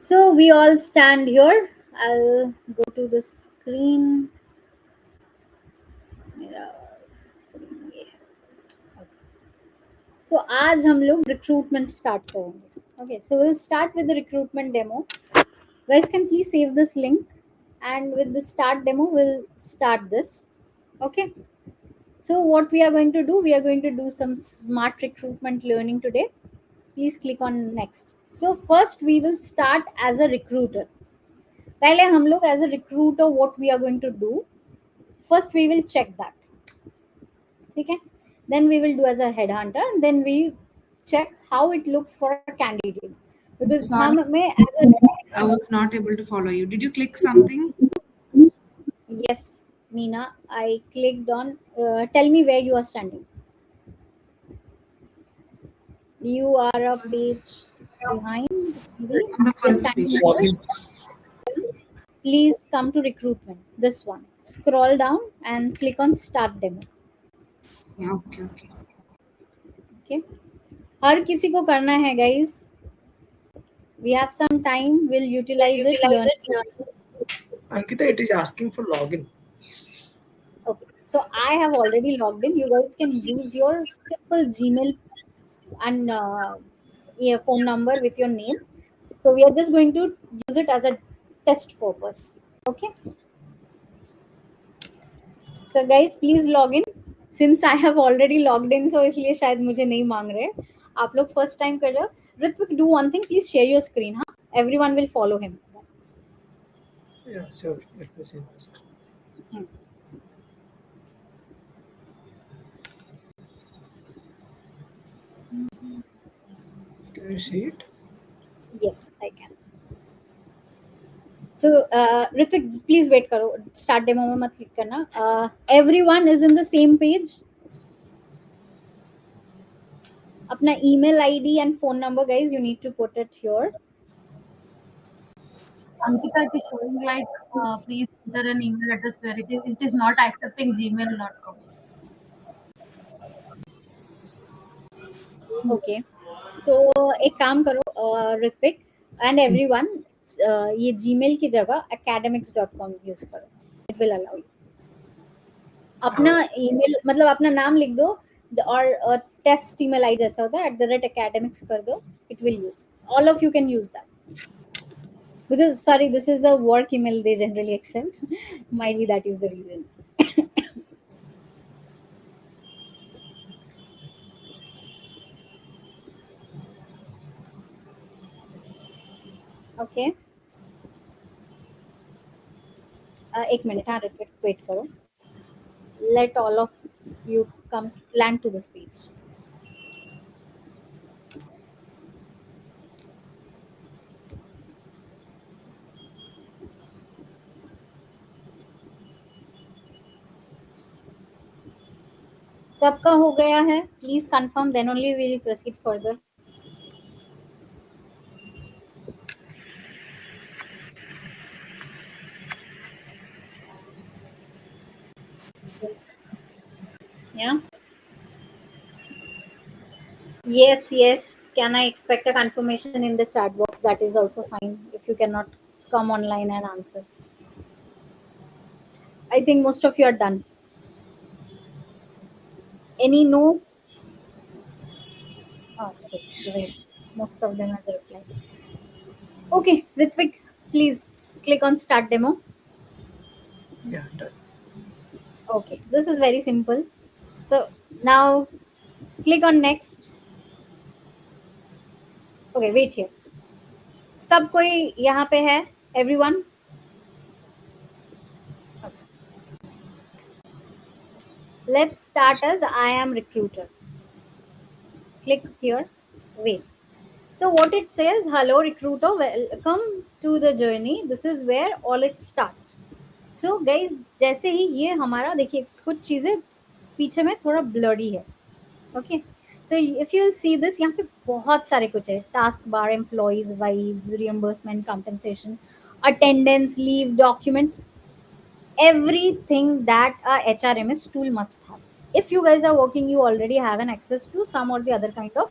So we all stand here. I'll go to the screen. मेरा screen ये है. Okay. So आज हम लोग recruitment start करेंगे. Okay, so we'll start with the recruitment demo. Guys, can please save this link, and with the start demo, we'll start this. Okay. So what we are going to do, we are going to do some smart recruitment learning today. Please click on next. So first we will start as a recruiter. पहले हम लोग as a recruiter what we are going to do, first we will check that. ठीक है, then we will do as a headhunter, and then we check how it looks for a candidate, because Sorry, हम में as a I was not able to follow you. Did you click something? yes, Meena, I clicked on tell me where you are standing. You are a page behind, maybe On the you're first standing page. first. Please come to recruitment, this one, scroll down and click on start demo. Yeah, okay. Okay, हर किसी को करना है guys. We have some time, we'll utilize it, learn. Ankita, it is asking for login. Okay, so I have already logged in. You guys can use your simple Gmail and phone number with your name. So we are just going to use it as a test purpose. Okay, so guys please log in. Since I have already logged in, so इसलिए शायद मुझे नहीं मांग रहे. आप लोग first time कर रहे हो. Ritvik, do one thing, please share your screen. हाँ, everyone will follow him. Yeah, sure. Let me see first. Can you see it? Yes, I can. So Ritvik, please wait करो. Start demo में मत click करना. Everyone is in the same page. अपना email ID and phone number, guys, you need to put it here. Ankita, it is showing like please enter an email address where it is not accepting gmail.com. Okay, तो एक काम करो Ritwik and everyone, ये Gmail की जगह academics.com use करो. It will allow you. अपना email मतलब अपना नाम लिख दो और टेस्ट ईमेल आई जैसा होता है @academics कर दो. It will use, all of you can use that, because sorry, this is a work email they generally accept. Might be that is the reason. Okay, एक मिनट. हाँ ऋत्विक, वेट करो. Let all of you come land to this page. सबका हो गया है? Please confirm, then only we will proceed further. Yeah. Yes. Can I expect a confirmation in the chat box? That is also fine if you cannot come online and answer. I think most of you are done. Any no? Oh, okay, great. Most of them has replied. Okay, Ritvik, please click on start demo. Yeah, done. Okay, this is very simple. So now click on next. Okay, wait here. सब कोई यहाँ पे है? Everyone? Let's start as I am recruiter. Click here. Wait. So what it says, hello recruiter, welcome to the journey. This is where all it starts. So guys, जैसे ही ये हमारा देखिए कुछ चीजें पीछे में थोड़ा ब्लडी है. Okay. So if you see this, यहाँ पे बहुत सारे कुछ है. Task bar, employees, vibes, reimbursement, compensation, attendance, leave, documents, everything that a HRMS tool must have. If you guys are working, you already have an access to some or the other kind of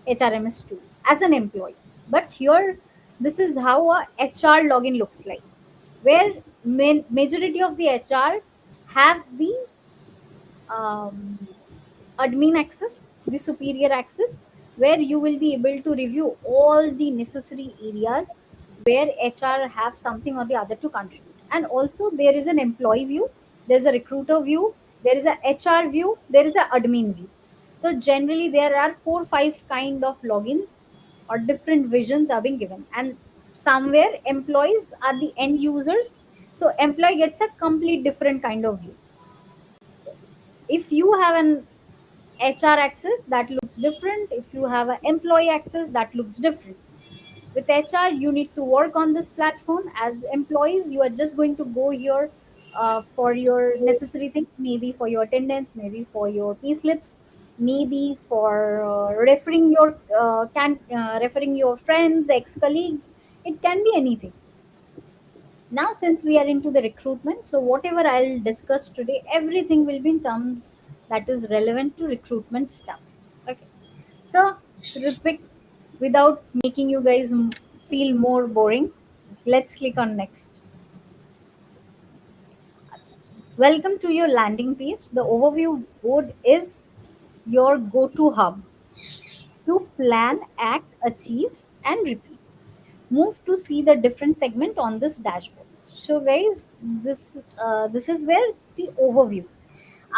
HRMS tool as an employee. But here, this is how a HR login looks like, where majority of the HR have the um, admin access, the superior access, where you will be able to review all the necessary areas where HR have something or the other to contribute. And also there is an employee view, there's a recruiter view, there is a HR view, there is a admin view. So generally there are 4 5 kind of logins or different visions are being given, and somewhere employees are the end users. So employee gets a complete different kind of view. If you have an HR access, that looks different. If you have an employee access, that looks different. With HR, you need to work on this platform. As employees, you are just going to go here for your necessary things, maybe for your attendance, maybe for your pay slips, maybe for referring your friends, ex colleagues. It can be anything. Now, since we are into the recruitment, so whatever I'll discuss today, everything will be in terms that is relevant to recruitment stuffs. Okay. So, Ritvik, without making you guys feel more boring, let's click on next. Achha. Welcome to your landing page. The overview board is your go-to hub to plan, act, achieve, and repeat. Move to see the different segment on this dashboard. So, guys, this is where the overview.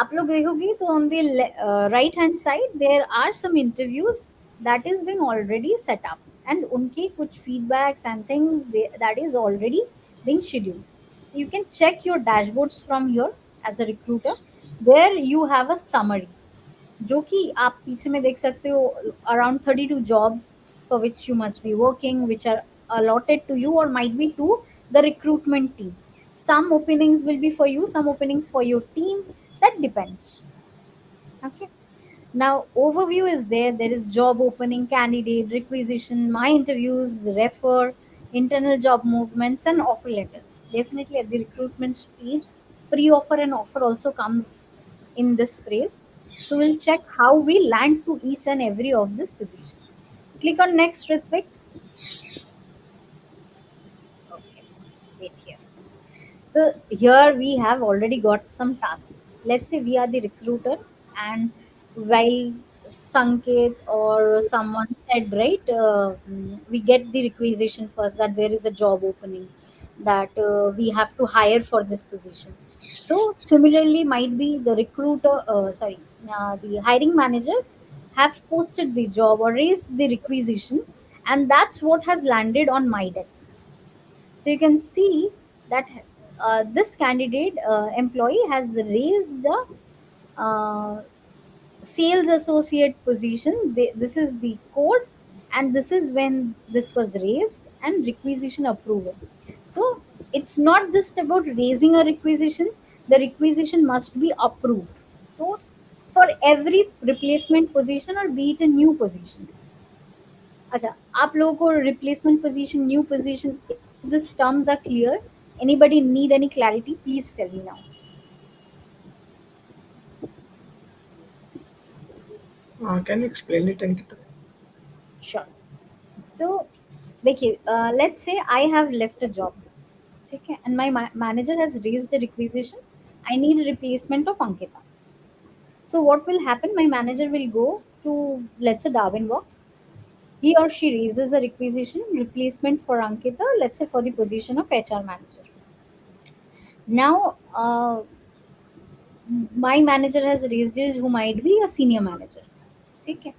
आप लोग देखोगे तो on the right hand side there are some interviews that is being already set up, and उनके कुछ feedbacks and things that is already being scheduled. You can check your dashboards from here as a recruiter, where you have a summary जो कि आप पीछे में देख सकते हो, around 32 jobs for which you must be working, which are allotted to you or might be to the recruitment team. Some openings will be for you, some openings for your team. That depends. Okay. Now overview is there. There is job opening, candidate, requisition, my interviews, refer, internal job movements, and offer letters. Definitely at the recruitment stage, pre-offer and offer also comes in this phrase. So we'll check how we land to each and every of this position. Click on next, Ritvik. Okay. Wait here. So here we have already got some tasks. Let's say we are the recruiter, and while Sanket or someone said, right, we get the requisition first that there is a job opening, that we have to hire for this position. So similarly, might be the the hiring manager have posted the job or raised the requisition, and that's what has landed on my desk. So you can see that this candidate employee has raised a sales associate position. This is the code, and this is when this was raised and requisition approval. So it's not just about raising a requisition, the requisition must be approved. So for every replacement position or be it a new position. अच्छा, आप लोगों को replacement position, new position, is these terms are clear? Anybody need any clarity? Please tell me now. Can you explain it, Ankita? Sure. So, देखिए, let's say I have left a job, ठीक है, and my manager has raised a requisition. I need a replacement of Ankita. So what will happen? My manager will go to, let's say, Darwin Box. He or she raises a requisition replacement for Ankita, let's say for the position of HR manager. Now, my manager has raised it, who might be a senior manager. Okay.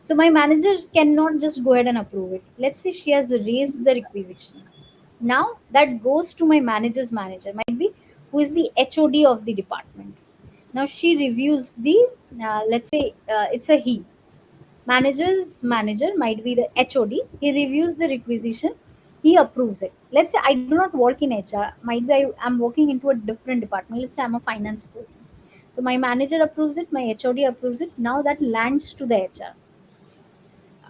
So my manager cannot just go ahead and approve it. Let's say she has raised the requisition. Now that goes to my manager's manager, might be who is the HOD of the department. Now she reviews the, let's say it's a he. Manager's manager might be the HOD. He reviews the requisition. He approves it. Let's say I do not work in HR. Might be I'm working into a different department. Let's say I'm a finance person. So my manager approves it. My HOD approves it. Now that lands to the HR.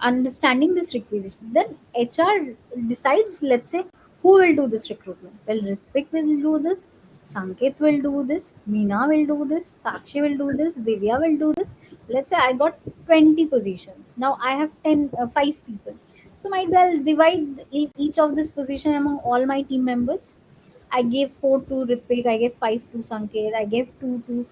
Understanding this requisition, then HR decides, let's say, who will do this recruitment. Well, Ritvik will do this, Sanket will do this, Meena will do this, Sakshi will do this, Divya will do this. Let's say I got 20 positions. Now I have 5 people. So might well divide each of this position among all my team members. I gave 4 to Ritvik, I gave 5 to Sanket, I gave 2 to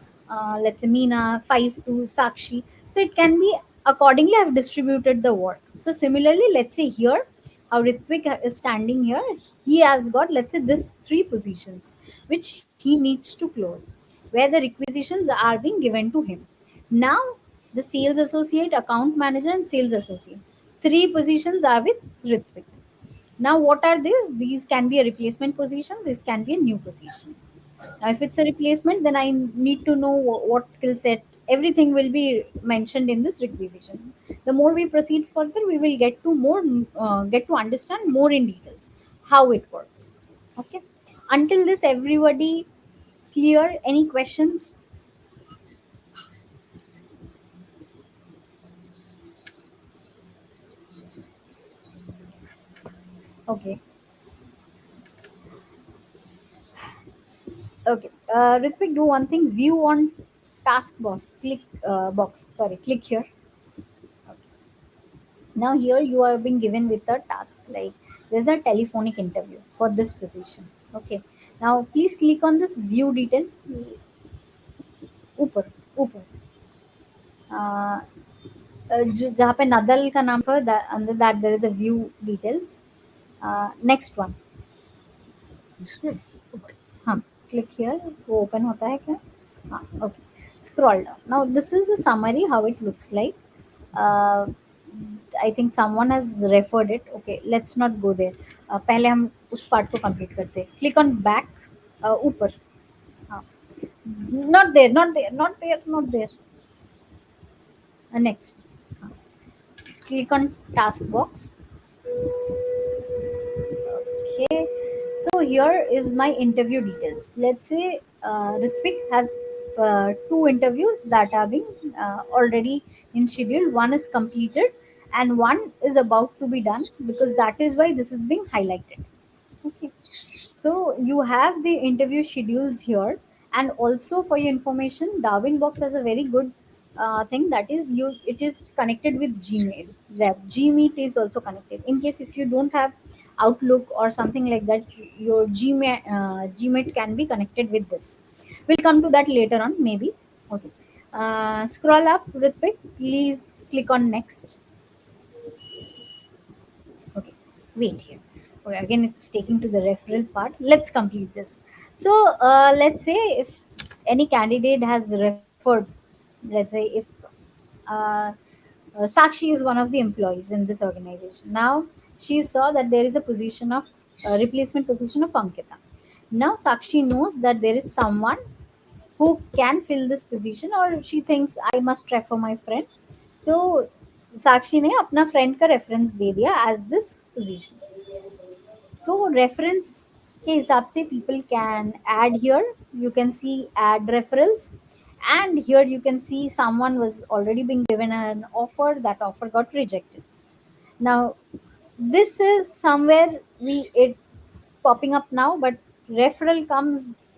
let's say Meena, 5 to Sakshi. So it can be accordingly I've distributed the work. So similarly, let's say here, how Ritvik is standing here, he has got, let's say, this 3 positions which he needs to close, where the requisitions are being given to him. Now, the sales associate, account manager, and sales associate, 3 positions are with Ritvik. Now, what are these? These can be a replacement position. This can be a new position. Now, if it's a replacement, then I need to know what skill set. Everything will be mentioned in this requisition. The more we proceed further, we will get to understand more in details how it works. Okay. Until this, everybody clear? Any questions? Okay. Okay. Ritvik, do one thing. View on task box. Click box. Sorry. Click here. Okay. Now here you are being given with a task, like there's a telephonic interview for this position. Okay. Now please click on this view detail. ऊपर ऊपर जहाँ पे नदल का नाम था, under that there is a view details. Next one. This one. Okay. हाँ, click here. वो open होता है क्या? हाँ, okay. Scroll down. Now this is a summary how it looks like. Uh, I think someone has referred it. Okay, let's not go there. पहले हम उस part को complete करते हैं. Click on back. ऊपर. हाँ. Not there, not there, not there, not there. Next. हाँ. Click on task box. Okay. So here is my interview details. Let's say Ritvik has 2 interviews that are being already in schedule. One is completed and one is about to be done, because that is why this is being highlighted. Okay. So you have the interview schedules here, and also for your information, Darwin Box has a very good thing, that is you. It is connected with Gmail. That Gmeet is also connected. In case if you don't have Outlook or something like that, your Gmeet can be connected with this. We'll come to that later on, maybe. Okay. Scroll up, Ritvik. Please click on next. Okay, wait here. Okay, again, it's taking to the referral part. Let's complete this. So, let's say if any candidate has referred, let's say if uh, Sakshi is one of the employees in this organization. Now, she saw that there is a position of replacement position of Ankita. Now, Sakshi knows that there is someone who can fill this position, or she thinks I must refer my friend. So साक्षी ने अपना friend का reference दे दिया as this position. तो reference के हिसाब से people can add here. You can see add referrals, and here you can see someone was already being given an offer. That offer got rejected. Now this is somewhere it's popping up now, but referral comes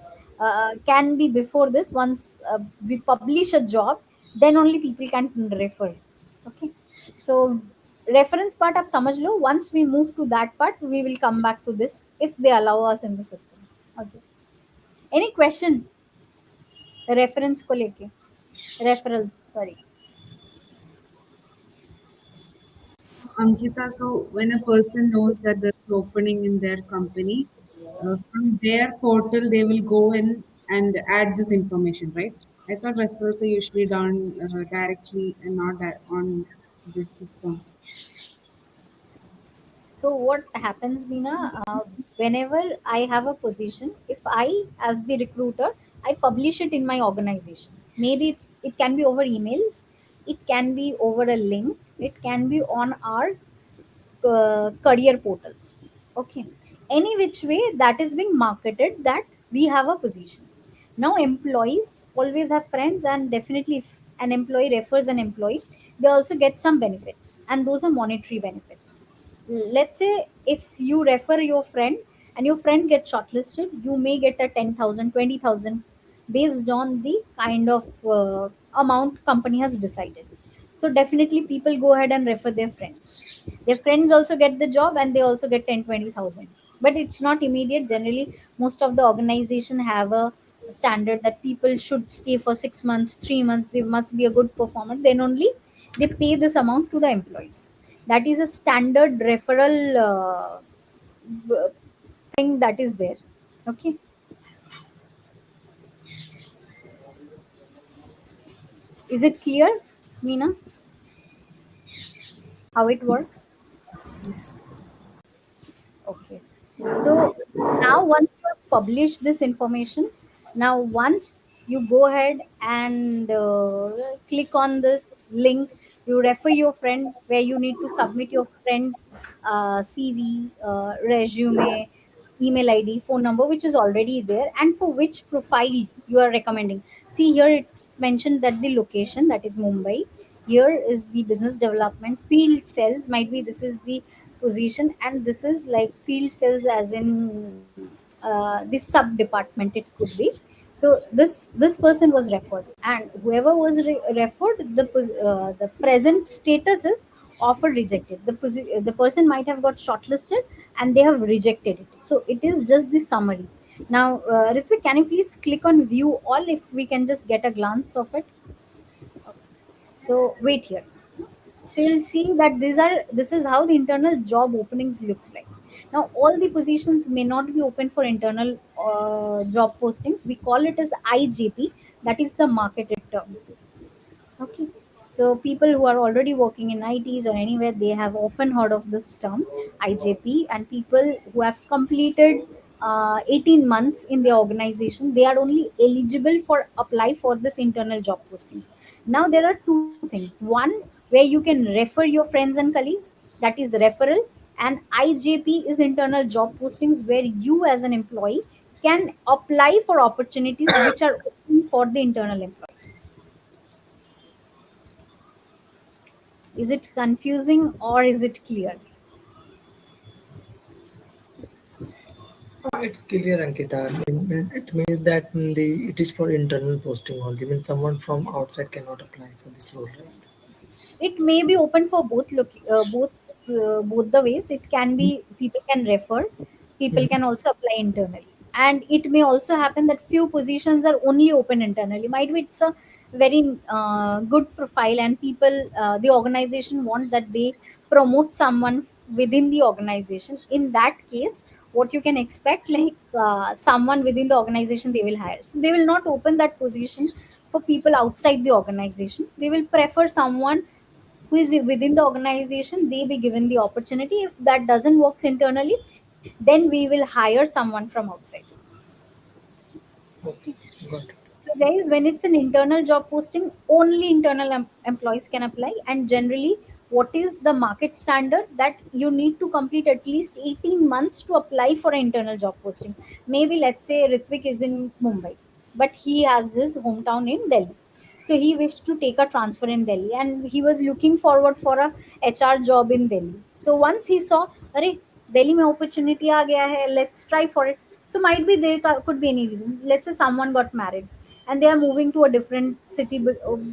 can be before this. Once we publish a job, then only people can refer. Okay, so reference part आप समझ लो. Once we move to that part, we will come back to this if they allow us in the system. Okay, any question reference को लेके? Referrals, sorry. Ankita, so when a person knows that there's an opening in their company, from their portal they will go in and add this information, right? I thought referrals are usually done directly and not on this system. So what happens, Meena, whenever I have a position, if I, as the recruiter, I publish it in my organization. Maybe it can be over emails, it can be over a link, it can be on our career portals. Okay, any which way that is being marketed that we have a position. Now employees always have friends, and definitely if an employee refers an employee, they also get some benefits, and those are monetary benefits. Let's say if you refer your friend and your friend gets shortlisted, you may get a 10,000, 20,000, based on the kind of amount company has decided. So definitely people go ahead and refer their friends. Their friends also get the job and they also get 10, 20,000. But it's not immediate. Generally, most of the organization have a standard that people should stay for 6 months, 3 months. They must be a good performer. Then only they pay this amount to the employees. That is a standard referral b- thing that is there. Okay. Is it clear, Meena, how it works? Yes. Okay. So now once you have published this information, now once you go ahead and click on this link, you refer your friend where you need to submit your friend's CV, resume, email ID, phone number, which is already there, and for which profile you are recommending. See here, it's mentioned that the location, that is Mumbai. Here is the business development field sales. Might be this is the position, and this is like field sales, as in this sub department. It could be. So this person was referred, and whoever was referred, the present status is offer rejected. The person might have got shortlisted and they have rejected it. So it is just the summary. Now, Ritvik, can you please click on view all if we can just get a glance of it? So wait here. So you'll see that this is how the internal job openings looks like. Now all the positions may not be open for internal job postings. We call it as IJP. That is the marketed term. Okay. So people who are already working in ITs or anywhere, they have often heard of this term IJP. And people who have completed 18 months in the organization, they are only eligible for apply for this internal job postings. Now there are two things. One, where you can refer your friends and colleagues, that is referral. And IJP is internal job postings, where you as an employee can apply for opportunities which are open for the internal employees. Is it confusing or is it clear? It's clear, Ankita. It means that it is for internal posting only. Means someone from outside cannot apply for this role, right? It may be open for both the ways. It can be people can refer, people Mhm. can also apply internally, and it may also happen that few positions are only open internally. Might be it's a very good profile, and the organization want that they promote someone within the organization. In that case, what you can expect, like someone within the organization they will hire, so they will not open that position for people outside the organization. They will prefer someone who is within the organization. They be given the opportunity. If that doesn't work internally, then we will hire someone from outside. Okay, got it. So guys, when it's an internal job posting, only internal employees can apply. And generally, what is the market standard, that you need to complete at least 18 months to apply for an internal job posting. Maybe let's say Ritvik is in Mumbai, but he has his hometown in Delhi. So he wished to take a transfer in Delhi, and he was looking forward for a HR job in Delhi. So once he saw, अरे Delhi में opportunity आ गया है, let's try for it. So might be there could be any reason. Let's say someone got married and they are moving to a different city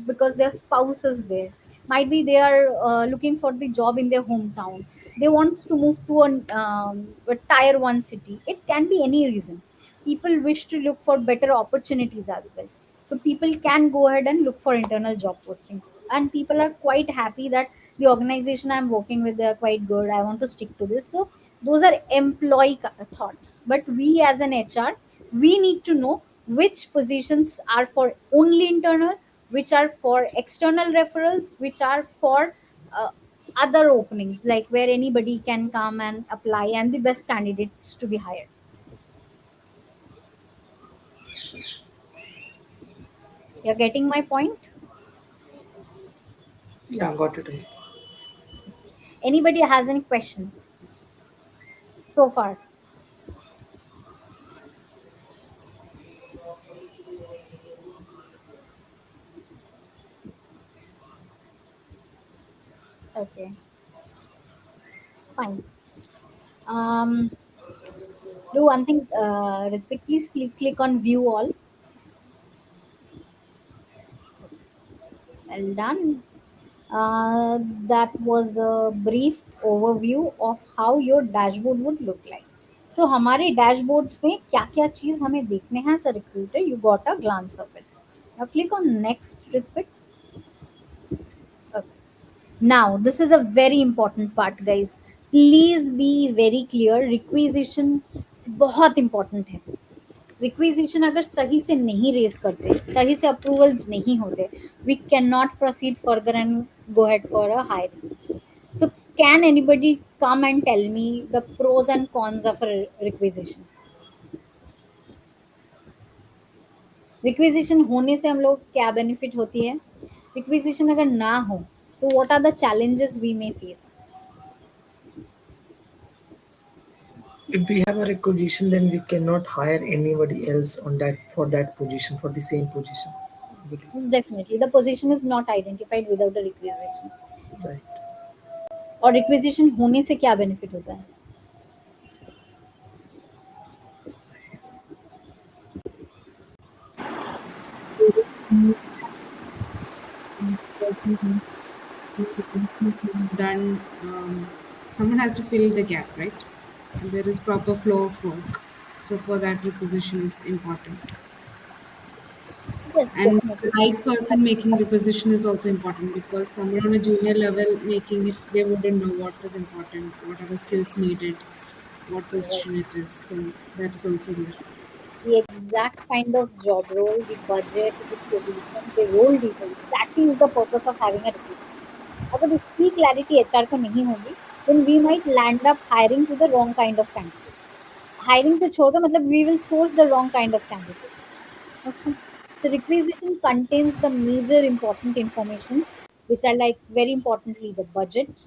because their spouse is there. Might be they are looking for the job in their hometown. They want to move to a tier one city. It can be any reason. People wish to look for better opportunities as well. So people can go ahead and look for internal job postings, and people are quite happy that the organization I'm working with, they are quite good, I want to stick to this. So those are employee thoughts. But we as an HR, we need to know which positions are for only internal, which are for external referrals, which are for uh, other openings, like where anybody can come and apply and the best candidates to be hired. You're getting my point? Yeah, got it, Ankita. Anybody has any question so far? Okay, fine. Um, do one thing, Ritvik, please click on view all. Well done. Uh, that was a brief overview of how your dashboard would look like. So हमारे dashboards में क्या क्या चीज़ हमें देखने हैं as a recruiter, you got a glance of it. Now click on next real quick. Okay. Now this is a very important part guys. Please be very clear. Requisition बहुत important है. Requisition अगर सही से नहीं raise करते, सही से approvals नहीं होते, we can not proceed further and go head for a hiring. So can anybody come and tell me the pros and cons of requisition? Requisition होने से हम लोग क्या बेनिफिट होती है? रिक्विजिशन अगर ना हो तो what are the challenges we may face? If we have a requisition, then we cannot hire anybody else on that position for the same position. I believe. Definitely the position is not identified without a requisition. Right. और requisition होने से क्या benefit होता है? Done. Someone has to fill the gap, right? And there is proper flow of work. So for that, requisition is important. Yes, And the definitely. right person making requisition is also important, because someone on a junior level making it, they wouldn't know what is important, what are the skills needed, what Right. position it is. So that is also there. The exact kind of job role, the budget, the position, the role details. That is the purpose of having a recruiter. अगर उसकी clarity HR को नहीं होगी, then we might land up hiring to the wrong kind of candidate. Hiring तो छोड़ दो, मतलब we will source the wrong kind of candidate. Okay. The requisition contains the major important informations, which are like very importantly the budget,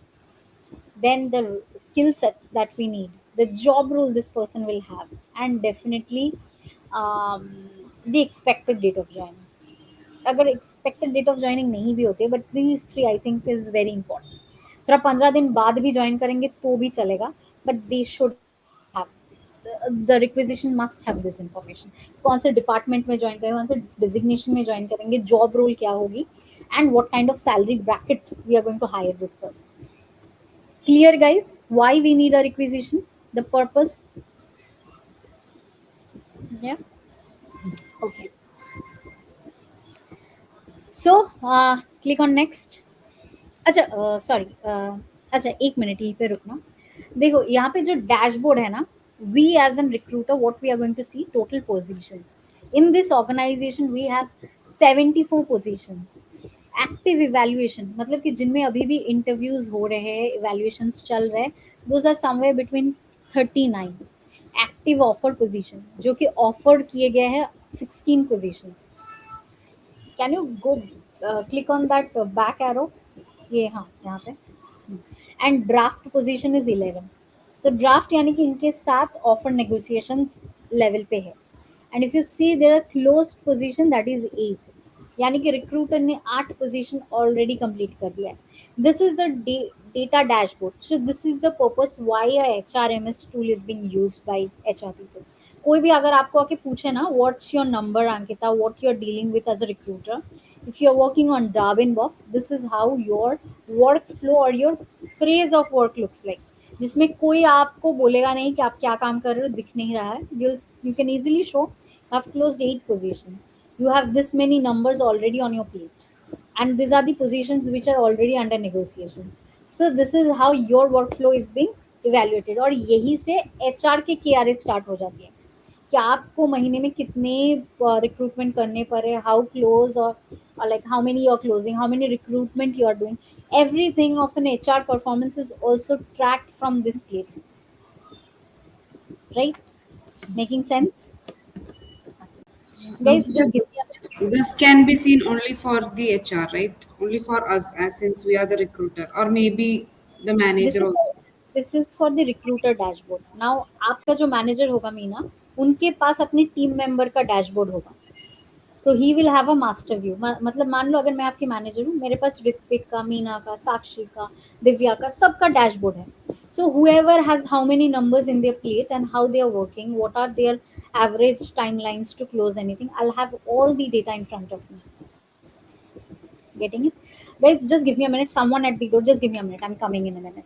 then the skill sets that we need, the job role this person will have, and definitely the expected date of joining. अगर expected date of joining नहीं भी होते, but these three I think is very important. थोड़ा 15 दिन बाद भी join करेंगे तो भी चलेगा, but they should have the requisition must have this information. कौन से डिपार्टमेंट में ज्वाइन करेंगे, कौन से डिजिग्नेशन में ज्वाइन करेंगे, जॉब रोल क्या होगी, and what kind of salary bracket we are going to hire this person. Clear guys, why we need a requisition, the purpose? Yeah. Okay. So click on next. अच्छा sorry, अच्छा एक minute यहीं पे रुकना. देखो यहाँ पे जो डैशबोर्ड है ना, we as an recruiter what we are going to see total positions in this organisation. We have 74 positions. Active evaluation मतलब कि जिनमें अभी भी इंटरव्यूज हो रहे हैं, इवैल्यूएशंस चल रहे हैं, those are somewhere between 39. Active offer position जो कि ऑफर किए गए हैं 16 positions. Can you go click on that back arrow? ये हाँ यहाँ पे. And draft position is 11. So draft यानी कि इनके साथ ऑफर नेगोशिएशंस लेवल पे है. And if you see there are closed position that is 8. यानी कि रिक्रूटर ने 8 पोजीशन ऑलरेडी कंप्लीट कर दिया है. This is the data dashboard. So this is the purpose why a HRMS tool is being used by HR people. कोई भी अगर आपको आके पूछे ना what's your number Ankita, what you are dealing with as a recruiter, if you're working on Darwin box, this is how your workflow or your phrase of work looks like. जिसमें कोई आपको बोलेगा नहीं कि आप क्या काम कर रहे हो, दिख नहीं रहा है. You can easily show I've closed 8 positions, you have this many numbers already on your plate, and these are the positions which are already under negotiations. So this is how your workflow is being evaluated. और यही से HR के KRA start हो जाती है कि आपको महीने में कितने रिक्रूटमेंट करने पड़े, हाउ क्लोज, और like how many you are closing, how many recruitment you are doing. Everything of an HR performance is also tracked from this place, right? Making sense guys? Just give me a This can be seen only for the HR, right? Only for us, as since we are the recruiter, or maybe the this manager is also. this is for the recruiter dashboard. Now आपका जो manager होगा मीना, उनके पास अपने team member का dashboard होगा. So he will have a master view. मतलब मान लो अगर मैं आपकी मैनेजर हूँ, मेरे पास ऋत्विक का, मीना का, साक्षी का, दिव्या का, सबका डैशबोर्ड है. So whoever has how many numbers in their plate and how they are working, what are their average timelines to close anything, I will have all the data in front of me. Getting it? Guys, just give me a minute. Someone at the door. Just give me a minute. I'm coming in a minute.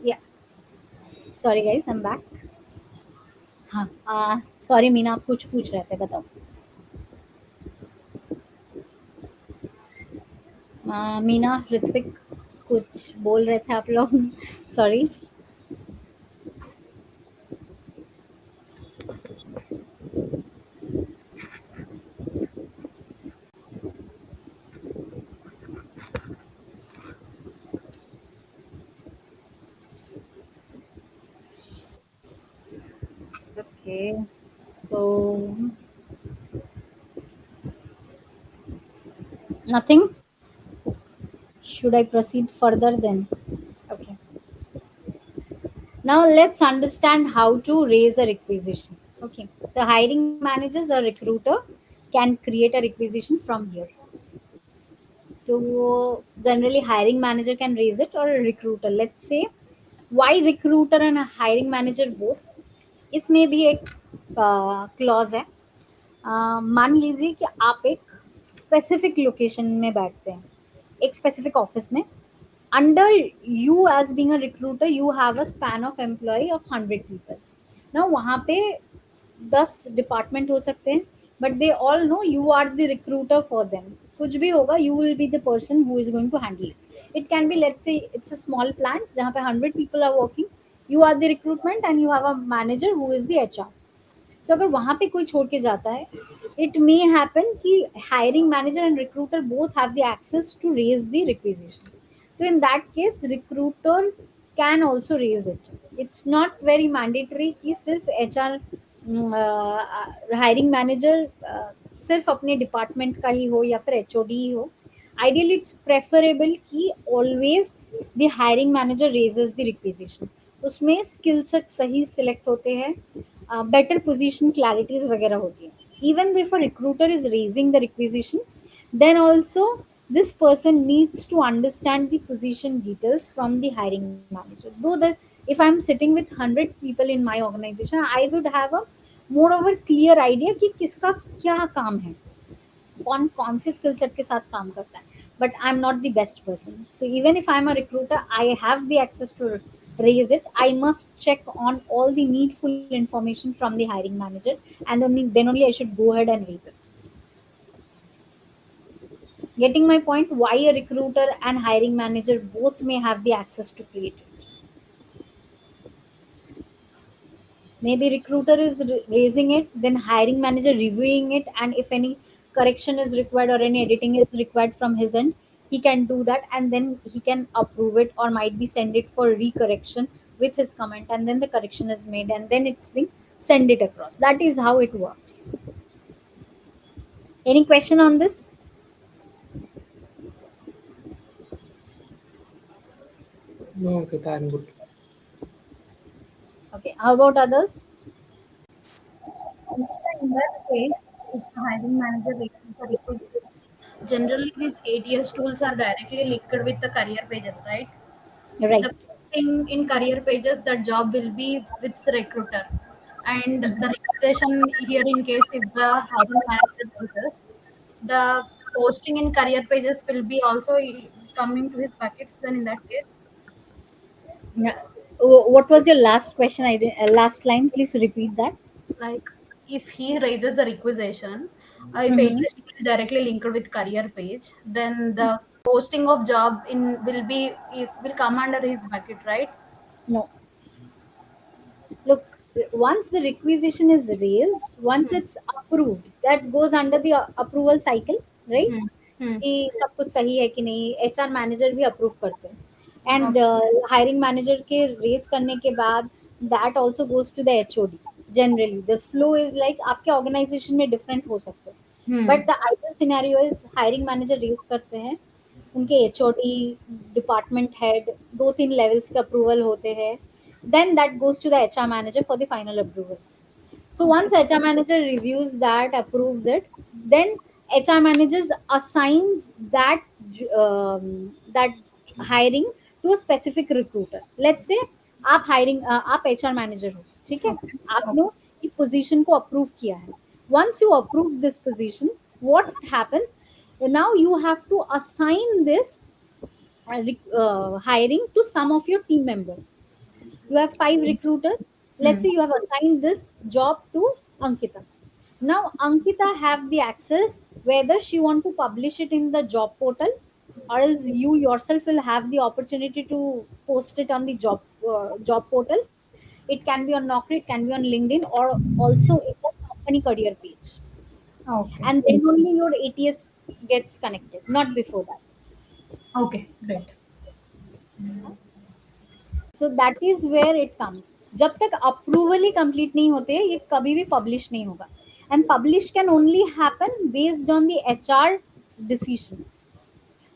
Yeah. Sorry guys, I'm back. हाँ sorry Meena, आप कुछ पूछ रहे थे, बताओ. मीना, ऋत्विक, कुछ बोल रहे थे आप लोग. Sorry. Okay, so nothing. Should I proceed further then? Okay. Now let's understand how to raise a requisition. Okay. So hiring managers or recruiter can create a requisition from here. So generally hiring manager can raise it or a recruiter. Let's say why recruiter and a hiring manager both. इसमें भी एक clause है. मान लीजिए कि आप एक specific location में बैठते हैं, एक स्पेसिफिक ऑफिस में. Under you as being a recruiter you have a span of employ of 100 people. ना वहाँ पे 10 डिपार्टमेंट हो सकते हैं, but they all know you are the recruiter for them. कुछ भी होगा you will be the person who is going to handle it. It can be, let's say it's a small plant जहाँ पे 100 people are working. You are the recruitment and you have a manager who is the HR. So अगर वहाँ पे कोई छोड़ के जाता है, इट मे हैपन कि hiring manager and recruiter both have the access to raise the requisition. तो in that case recruiter can also raise it. It's not very mandatory कि सिर्फ HR हायरिंग मैनेजर सिर्फ अपने डिपार्टमेंट का ही हो या फिर HOD ही हो. Ideally it's preferable कि always the hiring manager raises the requisition. उसमें स्किल सेट सही सिलेक्ट होते हैं, बेटर पोजीशन क्लैरिटीज वगैरह होती है. Even if a recruiter is raising the requisition, then also this person needs to understand the position details from the hiring manager. Though that if I'm sitting with 100 people in my organization, I would have a more of a clear idea कि किसका क्या काम है, कौन कौन से skill set के साथ काम करता है. But I am not the best person. So even if I am a recruiter I have the access to raise it. I must check on all the needful information from the hiring manager, and then only I should go ahead and raise it. Getting my point? Why a recruiter and hiring manager both may have the access to create it. Maybe recruiter is raising it, then hiring manager reviewing it, and if any correction is required or any editing is required from his end, he can do that, and then he can approve it or might be send it for recorrection with his comment, and then the correction is made and then it's been send it across. That is how it works. Any question on this? No, okay, I'm good. Okay, how about others? In that case, if the hiring manager raises the requisition, generally these ATS tools are directly linked with the career pages, right? Right. The thing in career pages, the job will be with the recruiter, and the requisition here in case if the hiring manager does this, the posting in career pages will be also coming to his buckets. Then in that case, Yeah. What was your last question? I did, last line. Please repeat that. like if he raises the requisition, if Mhm. ATS tool is directly linked with career page, then the posting of job in will be it will come under his bucket, right? No. Look, once the requisition is raised, once Hmm. it's approved, that goes under the approval cycle, right? Hmm. Hmm. कि सब कुछ सही है कि नहीं, HR manager भी approve करते हैं एंड हायरिंग मैनेजर के रेस करने के बाद that also goes to the HOD. Generally the flow is like आपके ऑर्गेनाइजेशन में डिफरेंट हो सकते हैं, Hmm. But the ideal scenario is hiring manager raise करते हैं, उनके एचओडी, डिपार्टमेंट हेड, 2-3 लेवल्स के अप्रूवल होते हैं, then that goes to the HR manager for the final approval. So once HR manager reviews that, approves it, then HR managers assigns that hiring to a specific recruiter. Let's say आप HR manager हो, ठीक है? Okay. आपने इस position को approve किया है. Once you approve this position, what happens? Now you have to assign this hiring to some of your team members. You have 5 recruiters. Let's Hmm. say you have assigned this job to Ankita. Now Ankita have the access whether she want to publish it in the job portal, or else you yourself will have the opportunity to post it on the job portal. It can be on Naukri, it can be on LinkedIn, or also in the company career page, Okay. and then only your ATS gets connected, not before that. Okay. Great. So that is where it comes. जब तक approval ही complete नहीं होते ये कभी भी publish नहीं होगा, and publish can only happen based on the HR decision.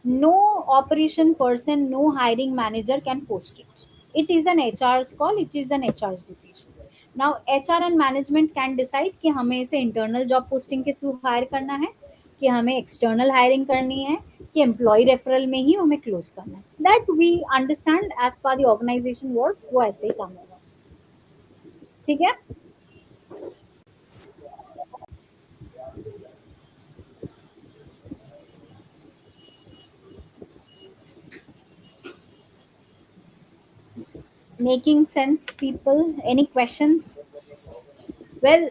No operation person, no hiring manager can post it. It is an HR call, it is an HR decision. Now HR and management can decide कि हमें इसे internal job posting के through hire करना है, कि हमें external hiring करनी है, कि एम्प्लॉय रेफरल में ही हमें क्लोज करना है। That we understand as per the organisation works, वो ऐसे ही काम होगा। ठीक है। Making sense people? Any questions? Well,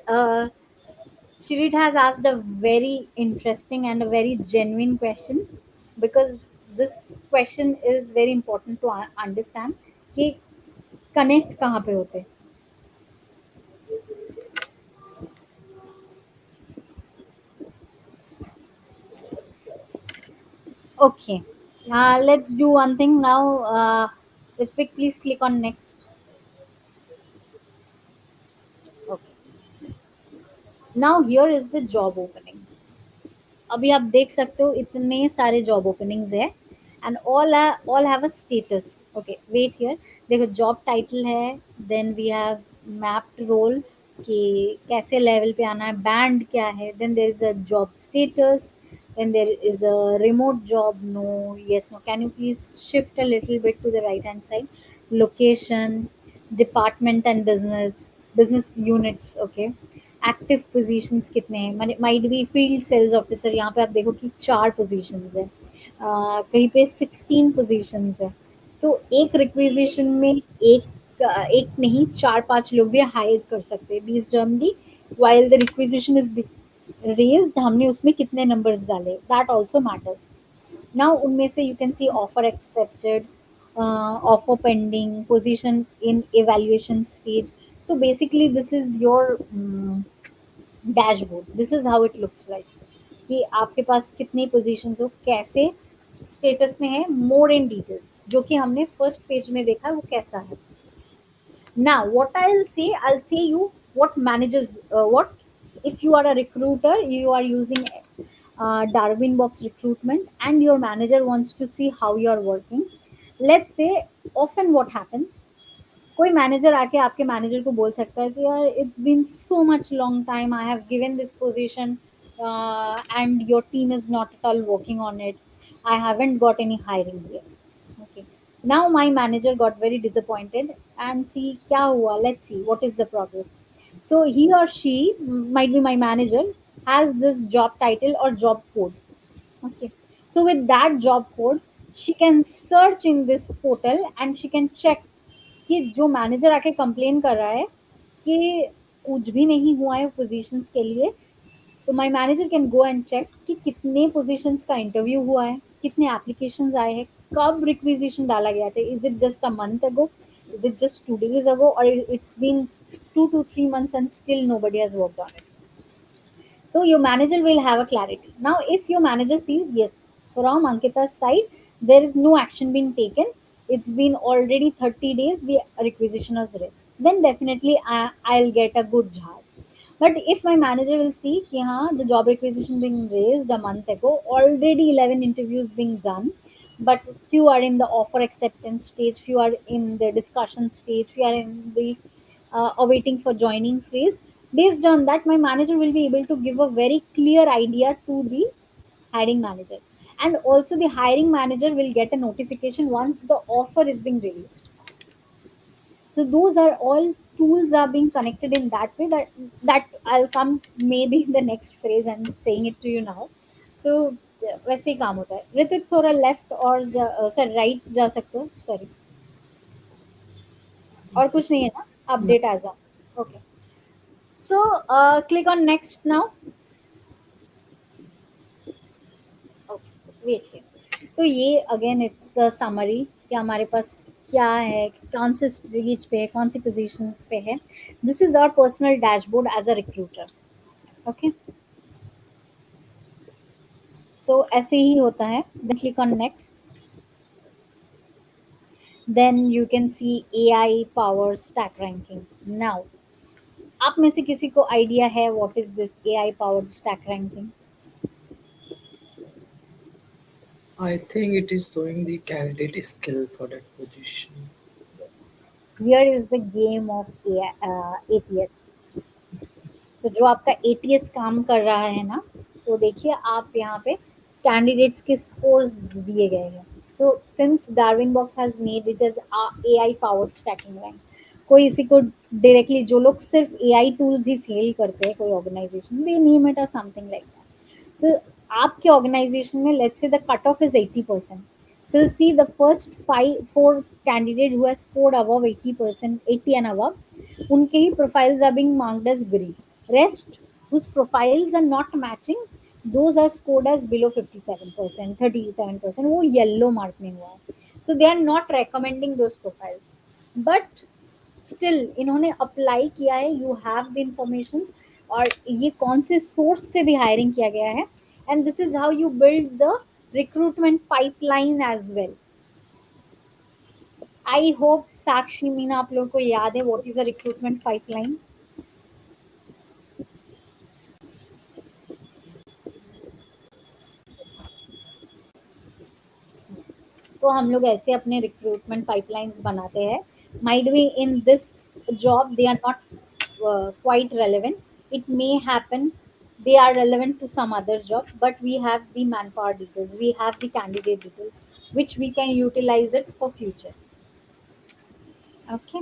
Shirit has asked a very interesting and a very genuine question, because this question is very important to understand कि connect कहाँ पे होते हैं। Okay, let's do one thing now. Ritvik, please click on next. Okay. Now here is the job openings. अभी आप देख सकते हो इतने सारे जॉब ओपनिंग्स है, and all have a status. Okay wait here, देखो जॉब टाइटल है, then we have mapped role कि कैसे लेवल पे आना है, बैंड क्या है, then there is a job status, then there is a remote job, no, yes, no, can you please shift a little bit to the right hand side, location, department and business units. Okay, active positions कितने हैं, might be field sales officer, यहाँ पे आप देखो कि 4 positions है, कहीं पे 16 पोजीशंस है। सो एक रिक्विजिशन में एक नहीं 4-5 लोग भी हायर कर सकते हैं based on the, while the requisition is raised, हमने उसमें कितने नंबर्स डाले, दैट ऑल्सो मैटर्स। नाउ उनमें से you can C offer accepted, offer pending, position in evaluation stage. so basically this is your dashboard, this is how it looks like, कि आपके पास कितनी positions हो, कैसे स्टेटस में है, मोर इन डिटेल्स, जो कि हमने फर्स्ट पेज में देखा वो कैसा है। Now, what I'll say you what manages what if you are a recruiter, you are using Darwin Box recruitment, and your manager wants to see how you are working. Let's say, often what happens, कोई manager आके आपके manager को बोल सकता है कि यार it's been so much long time I have given this position and your team is not at all working on it, I haven't got any hirings yet. Okay. Now my manager got very disappointed and see क्या हुआ, let's see what is the progress. So he or she, might be my manager, has this job title or job code. Okay. So with that job code, she can search in this portal and she can check कि जो manager आके complain कर रहा है कि कुछ भी नहीं हुआ है पोजीशंस के लिए, तो my manager can go and check कि कितने पोजीशंस का इंटरव्यू हुआ है, कितने एप्लीकेशंस आए हैं, कब रिक्विजिशन डाला गया था, is it just a month ago, is it just 2 days ago, or it's been 2 to 3 months and still nobody has worked on it. So your manager will have a clarity. Now, if your manager sees yes, from Ankita's side, there is no action being taken. It's been already 30 days. The requisition was raised. Then definitely I'll get a good job. But if my manager will see कि हाँ, the job requisition being raised a month ago, already 11 interviews being done, but few are in the offer acceptance stage, few are in the discussion stage, few are in the awaiting for joining phase. Based on that, my manager will be able to give a very clear idea to the hiring manager. And also the hiring manager will get a notification once the offer is being released. So those are all tools are being connected in that way, that I'll come maybe in the next phrase and saying it to you now. So वैसे ही काम होता है. ऋतिक थोड़ा left और sir right जा सकते हो, sorry. और कुछ नहीं है ना, अपडेट आ जाओ. Okay. So click on next now. Wait here. तो ये अगेन इट्स द समरी कि हमारे पास क्या है, कौन से स्टेज पे है, कौन सी पोजीशंस पे है. This is our personal dashboard as a recruiter. Okay. So ऐसे ही होता है. Then click on next. Then you can see AI power stack ranking. Now आप में से किसी को आइडिया है what is this AI powered stack ranking? I think it is showing the candidate skill for that position. Here is the game of ATS. तो जो आपका ATS काम कर रहा है ना, तो देखिए आप यहाँ पे कैंडिडेट्स के स्कोर्स दिए गए हैं. So since Darwinbox has made it as AI powered stacking rank, कोई इसी को डायरेक्टली, जो लोग सिर्फ AI टूल्स ही सेल करते हैं, कोई organisation, they name it as something like that. So आपके ऑर्गेनाइजेशन में let's say the cut off is 80%. So you see the first 4 candidate who has scored above 80%, 80 and above, उनके ही profiles are being marked as green. Rest whose profiles are not matching, those are scored as below 57%, 37%, वो yellow mark में हुआ है. So they are not recommending those profiles. But still इन्होंने apply किया है. You have the information, और ये कौन से सोर्स से भी हायरिंग किया गया है. And this is how you build the recruitment pipeline as well. I hope Sakshi, Meena, आप लोगों को याद है what is a recruitment pipeline. तो हम लोग ऐसे अपने रिक्रूटमेंट पाइपलाइंस बनाते हैं. Might be in this job they are not quite relevant. It may happen they are relevant to some other job, but we have the manpower details, we have the candidate details, which we can utilize it for future. Okay.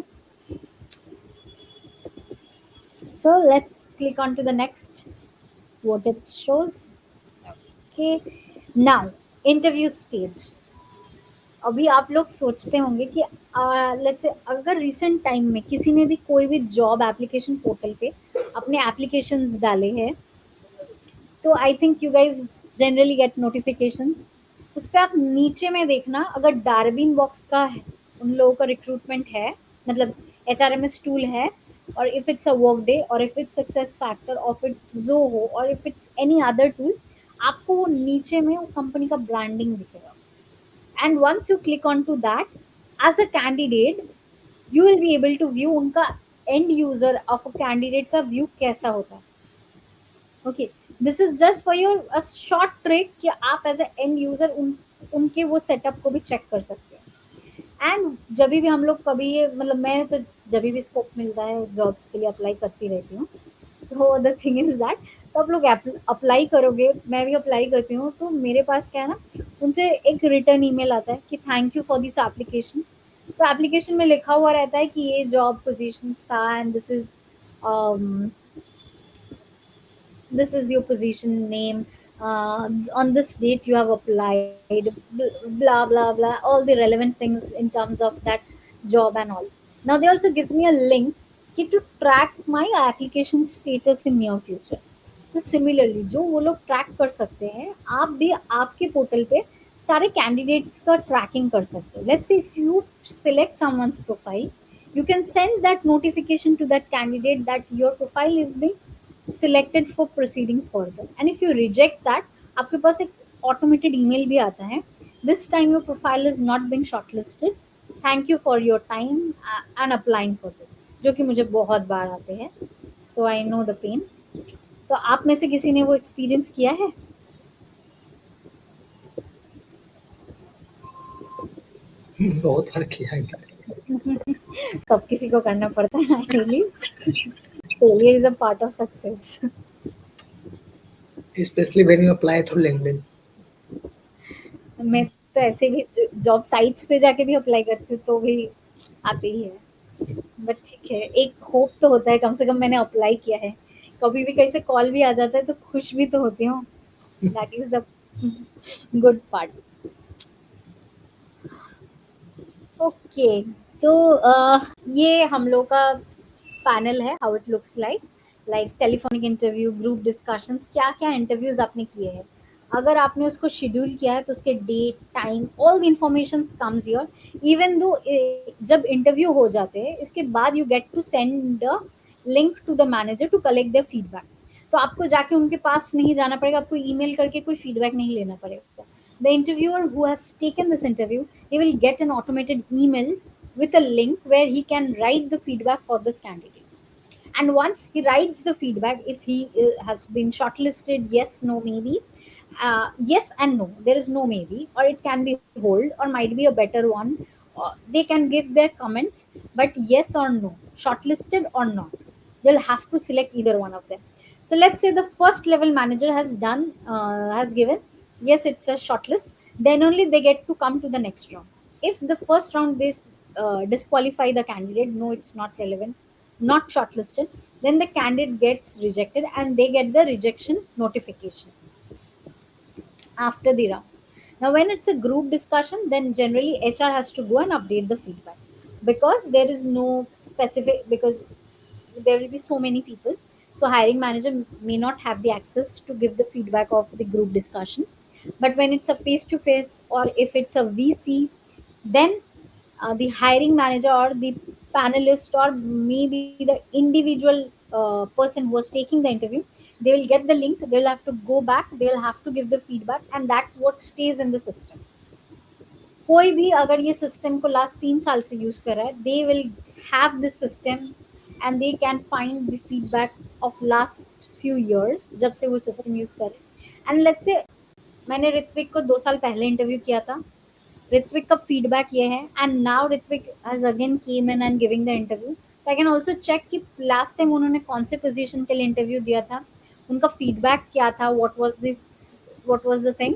So let's click on to the next, what it shows. Okay. Now interview stage. अभी आप लोग सोचते होंगे कि let's say अगर recent time में किसी ने भी कोई भी जॉब एप्लीकेशन पोर्टल पे अपने एप्लीकेशंस डाले हैं, तो I think you guys generally get notifications. उस पर आप नीचे में देखना, अगर डार्विन बॉक्स का है, उन लोगों का रिक्रूटमेंट है, मतलब HRMS टूल है, और if it's a work day, और इफ इट्स सक्सेस फैक्टर, और इफ इट्स ज़ोहो, और if it's any other tool, आपको वो नीचे में वो कंपनी का ब्रांडिंग दिखेगा. And once you click onto that, as a candidate you will be able to view उनका end user of a candidate का view कैसा होता है. Okay, this is just for your a short trick कि आप as a end user उनके वो setup को भी check कर सकते हैं. एंड जब भी हम लोग कभी ये, मतलब मैं तो जब भी स्कोप मिलता है जॉब्स के लिए अप्लाई करती रहती हूँ. तो द थिंग इज दैट, तो आप लोग अप्लाई करोगे, मैं भी अप्लाई करती हूँ, तो मेरे पास क्या है ना, उनसे एक रिटर्न ईमेल आता है कि thank you for this application. तो एप्लीकेशन में लिखा हुआ रहता है कि ये जॉब पोजीशंस था, and this is your position name, on this date you have applied, blah blah blah, all the relevant things in terms of that job and all. Now they also give me a link to track my application status in near future. तो similarly जो वो लोग track कर सकते हैं, आप भी आपके पोर्टल पे सारे कैंडिडेट्स का ट्रैकिंग कर सकते हो. Let's say if you select someone's profile, you can send that notification to that candidate that your profile is being selected for proceeding further. And if you reject that, आपके पास एक automated email भी आता है, this time your profile is not being shortlisted, thank you for your time and applying for this, जो कि मुझे बहुत बार आते हैं, so I know the pain. तो आप में से किसी ने वो एक्सपीरियंस किया है? बहुत बार किया है. कब किसी को करना पड़ता है, really? Failure is a part of success. Especially when you apply through LinkedIn. मैं तो ऐसे भी जॉब साइट्स पे जाके भी अप्लाई करती हूँ तो भी आते ही है, बट ठीक है, एक होप तो होता है, कम से कम मैंने अप्लाई किया है. कभी भी कहीं से कॉल भी आ जाता है तो खुश भी तो होती हूँ. That is the good part. Okay, तो ये हम लोग का पैनल है, how it looks like telephonic interview, group discussions, क्या क्या इंटरव्यूज आपने किए हैं. अगर आपने उसको शेड्यूल किया है तो उसके date, time, all the information comes here. Even though जब इंटरव्यू हो जाते हैं इसके बाद you get to send the link to the manager to collect their feedback. तो आपको जाके उनके पास नहीं जाना पड़ेगा, आपको ईमेल करके कोई फीडबैक नहीं लेना पड़ेगा. The interviewer who has taken this interview, he will get an automated email with a link where he can write the feedback for this candidate. And once he writes the feedback, if he has been shortlisted, yes, no, maybe, yes and no, there is no maybe, or it can be hold, or might be a better one, they can give their comments, but yes or no, shortlisted or not, they'll have to select either one of them. So let's say the first level manager has done, has given yes, it's a shortlist, then only they get to come to the next round. If the first round they disqualify the candidate, no, it's not relevant, not shortlisted, then the candidate gets rejected and they get the rejection notification after the round. Now, when it's a group discussion, then generally HR has to go and update the feedback, because there is no specific, because there will be so many people. So hiring manager may not have the access to give the feedback of the group discussion. But when it's a face to face, or if it's a VC, then the hiring manager or the panelist, or maybe the individual person who was taking the interview, they will get the link, they'll have to go back, they'll have to give the feedback, and that's what stays in the system. कोई भी अगर ये system को last 3 साल से use कर रहा है, they will have this system and they can find the feedback of last few years जब से वो सिस्टम यूज कर रहे हैं. एंड लेट्स से मैंने ऋत्विक को 2 साल पहले इंटरव्यू किया था, ऋत्विक का फीडबैक ये है, and now Ritvik has again came in and giving the interview. तो आई कैन ऑल्सो चेक कि लास्ट टाइम उन्होंने कौन से पोजीशन के लिए इंटरव्यू दिया था, उनका फीडबैक क्या था, what was the thing.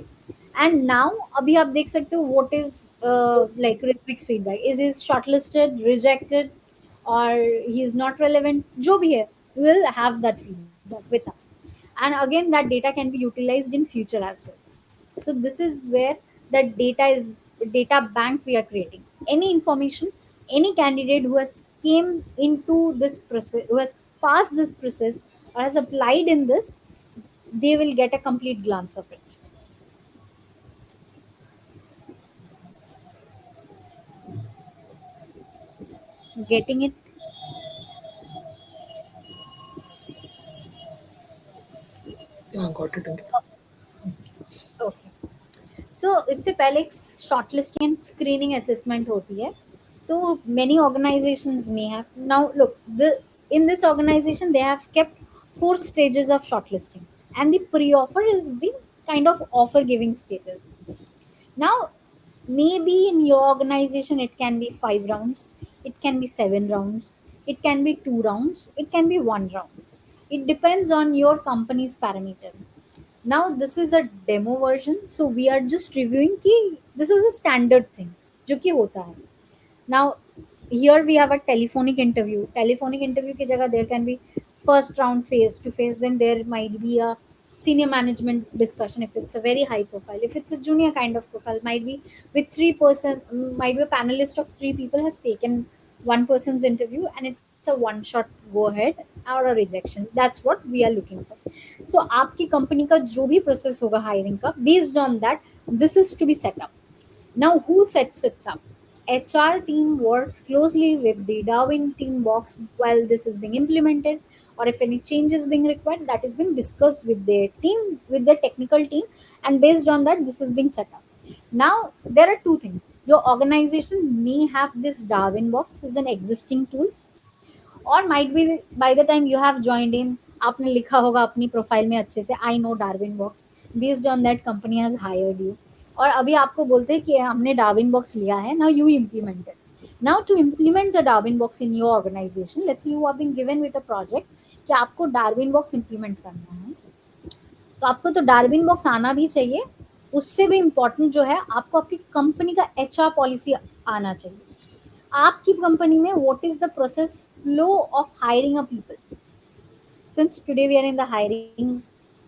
And now अभी आप देख सकते हो what is like Ritvik's feedback, is is shortlisted, rejected, और ही इज नॉट रेलेवेंट, जो भी है, will have that feedback with us. And again, that data can be utilized in future as well. So this is where the data bank we are creating. Any information, any candidate who has came into this process, who has passed this process or has applied in this, they will get a complete glance of it. Getting it? Yeah, got it. Okay, so इससे पहले एक shortlisting and screening assessment होती है. So many organizations में have now look in this organization they have kept 4 stages of shortlisting, and the pre-offer is the kind of offer giving status. Now, maybe in your organization it can be 5 rounds, it can be 7 rounds, it can be 2 rounds, it can be 1 round. It depends on your company's parameter. Now this is a demo version, so we are just reviewing ki this is a standard thing जो कि होता है. Now here we have a telephonic interview. Telephonic interview की जगह there can be first round face to face, then there might be a senior management discussion if it's a very high profile. If it's a junior kind of profile, might be with 3 person, might be a panelist of 3 people has taken one person's interview, and it's a one shot go ahead or a rejection. That's what we are looking for. So आपकी company का जो भी process होगा hiring का, based on that, this is to be set up. Now, who sets it up? HR team works closely with the Darwin team box while this is being implemented. or if any change is being required, that is being discussed with their team, with the technical team, and based on that, this is being set up. Now, there are two things. Your organization may have this Darwin box as an existing tool, और might B by the time you have joined in, आपने लिखा होगा अपनी profile में अच्छे से I know Darwin box, based on that company has hired you, और अभी आपको बोलते हैं कि हमने डार्विन बॉक्स लिया है, now you implement it. Now to implement the Darwinbox in your organisation, let's you have been given with a project कि आपको डार्विन बॉक्स इम्प्लीमेंट करना है, तो आपको तो डार्विन बॉक्स आना भी चाहिए. उससे भी इम्पोर्टेंट जो है, आपको आपकी कंपनी का HR पॉलिसी आना चाहिए. आपकी कंपनी में what is the process flow of hiring a people. Since today we are in the hiring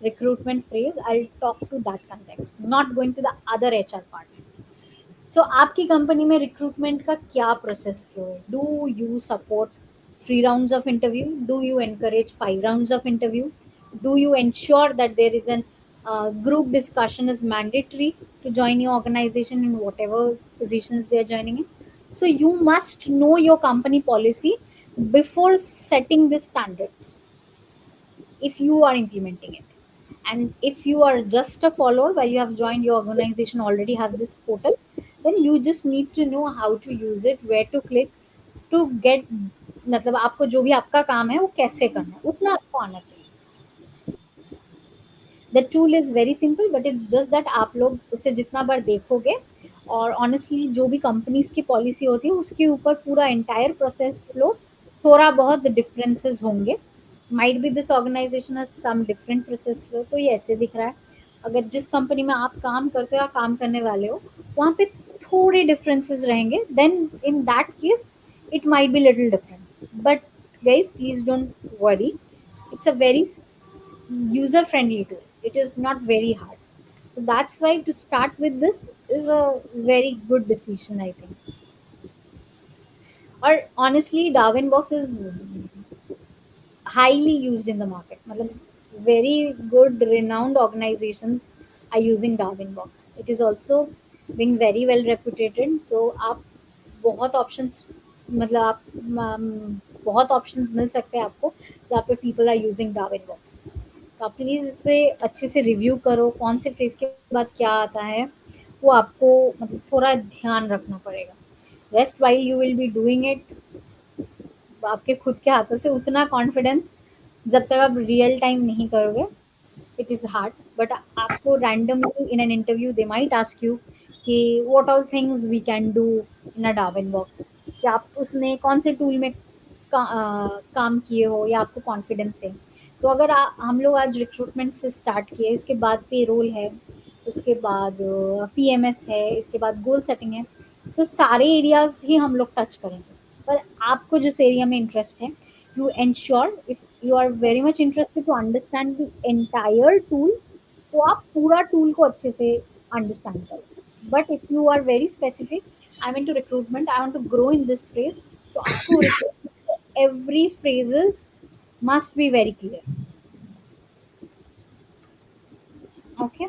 recruitment phase, I'll talk to that context, not going to the other HR part. So आपकी company में recruitment का क्या process flow है? Do you support 3 rounds of interview? Do you encourage 5 rounds of interview? Do you ensure that there is an group discussion is mandatory to join your organization in whatever positions they are joining in? So you must know your company policy before setting the standards if you are implementing it. And if you are just a follower while you have joined your organization, already have this portal, then you just need to know how to use it, where to click to get, मतलब आपको जो भी आपका काम है वो कैसे करना है उतना आपको आना चाहिए. The tool is very simple, but it's just that आप लोग उसे जितना बार देखोगे, और ऑनेस्टली जो भी कंपनीज की पॉलिसी होती है उसके ऊपर पूरा एंटायर प्रोसेस फ्लो थोड़ा बहुत डिफरेंसेस होंगे. Might be this organisation has some different process flow, तो ये ऐसे दिख रहा है. अगर जिस कंपनी में आप काम करते हो या काम करने वाले हो वहाँ पे थोड़े डिफरेंसेस रहेंगे, then in that case it might be little different. But guys please don't worry, it's a very user friendly tool, it is not very hard. So that's why to start with this is a very good decision, I think. Or honestly, Darwin box is highly used in the market, मतलब very good renowned organizations are using Darwin box. It is also being very well reputed, तो आप बहुत options, मतलब आप बहुत options मिल सकते हैं आपको जहाँ पे people are using Darwinbox. तो आप प्लीज़ इसे अच्छे से रिव्यू करो, कौन से फ्रेज के बाद क्या आता है वो आपको मतलब थोड़ा ध्यान रखना पड़ेगा. Rest while you will be doing it आपके खुद के हाथों से, उतना कॉन्फिडेंस जब तक आप रियल टाइम नहीं करोगे, इट इज़ हार्ड. बट आपको randomly in an interview they might ask you कि what all things we can do in a Darwinbox, कि आप उसमें कौन से टूल में काम किए हो या आपको कॉन्फिडेंस है. तो अगर हम लोग आज रिक्रूटमेंट से स्टार्ट किए, इसके बाद पेरोल है, इसके बाद PMS है, इसके बाद गोल सेटिंग है, सो सारे एरियाज ही हम लोग टच करेंगे. पर आपको जिस एरिया में इंटरेस्ट है, you ensure if you are very much interested to understand the entire tool, तो आप पूरा टूल को अच्छे से अंडरस्टैंड करो. But if you are very specific, I mean to recruitment, I want to grow in this phrase, तो आपको every phrases must be very clear. Okay,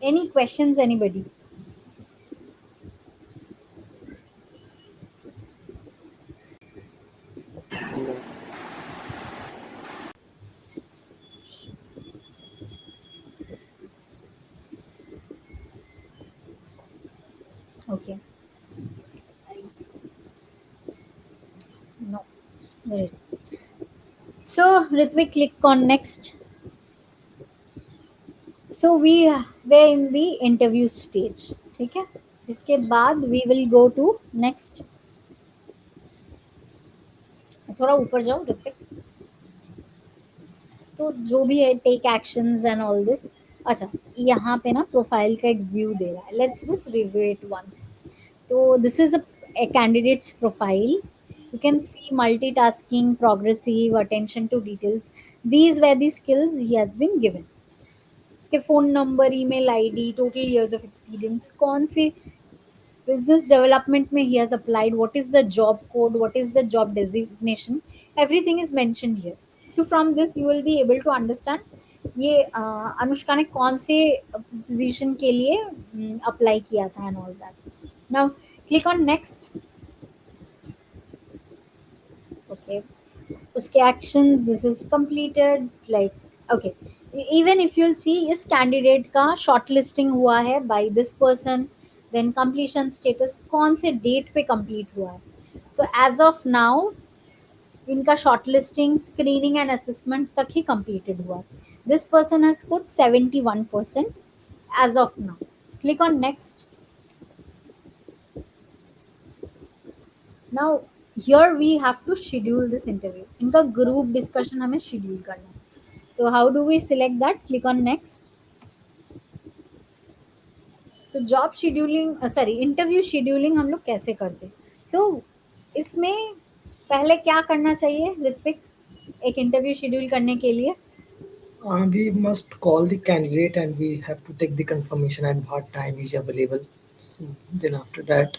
any questions, anybody? Okay, no. Right. So Ritvik, click on next. So we were in the interview stage, ठीक है. इसके बाद we will go to next. थोड़ा ऊपर जाओ ऋत्विक. तो जो भी है take actions and all this. अच्छा, यहाँ पे ना प्रोफाइल का एक व्यू दे रहा है, let's just review it once. तो this is a candidate's profile. You can see multitasking, progressive, attention to details. These were the skills he has been given. उसके phone number, email ID, total years of experience, कौन से business development में he has applied, what is the job code, what is the job designation, everything is mentioned here. So from this you will be able to understand ये अनुष्का ने कौन से position के लिए apply किया था and all that. Now click on next. Okay, उसके actions, this is completed, like okay, even if you'll see इस candidate का shortlisting हुआ है by this person, then completion status कौन से date पे complete हुआ है. So as of now इनका shortlisting, screening and assessment तक ही completed हुआ है. This person has scored 71% as of now. Click on next. Now here we have to schedule this interview. इनका group discussion हमें schedule करना है. So how do we select that? Click on next. So job scheduling, sorry, interview scheduling हम लोग कैसे करते हैं? So इसमें पहले क्या करना चाहिए ऋत्विक एक इंटरव्यू शेड्यूल करने के लिए? We must call the candidate and we have to take the confirmation at what time is available. So then after that,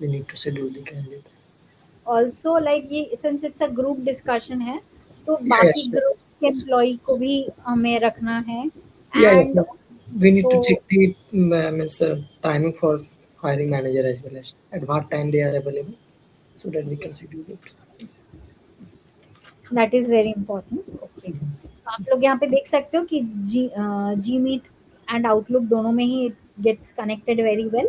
we need to schedule the candidate. Also like ये since it's a group discussion है तो Yeah, बाकी yes. Group के employ को भी हमें रखना है. Yeah, yes. And We need to so check the means, timing for hiring manager as well as at what time they are available, so that we can yes, schedule it. that is very important. Okay. आप लोग यहाँ पे देख सकते हो कि जी meet and Outlook दोनों में ही gets connected very well.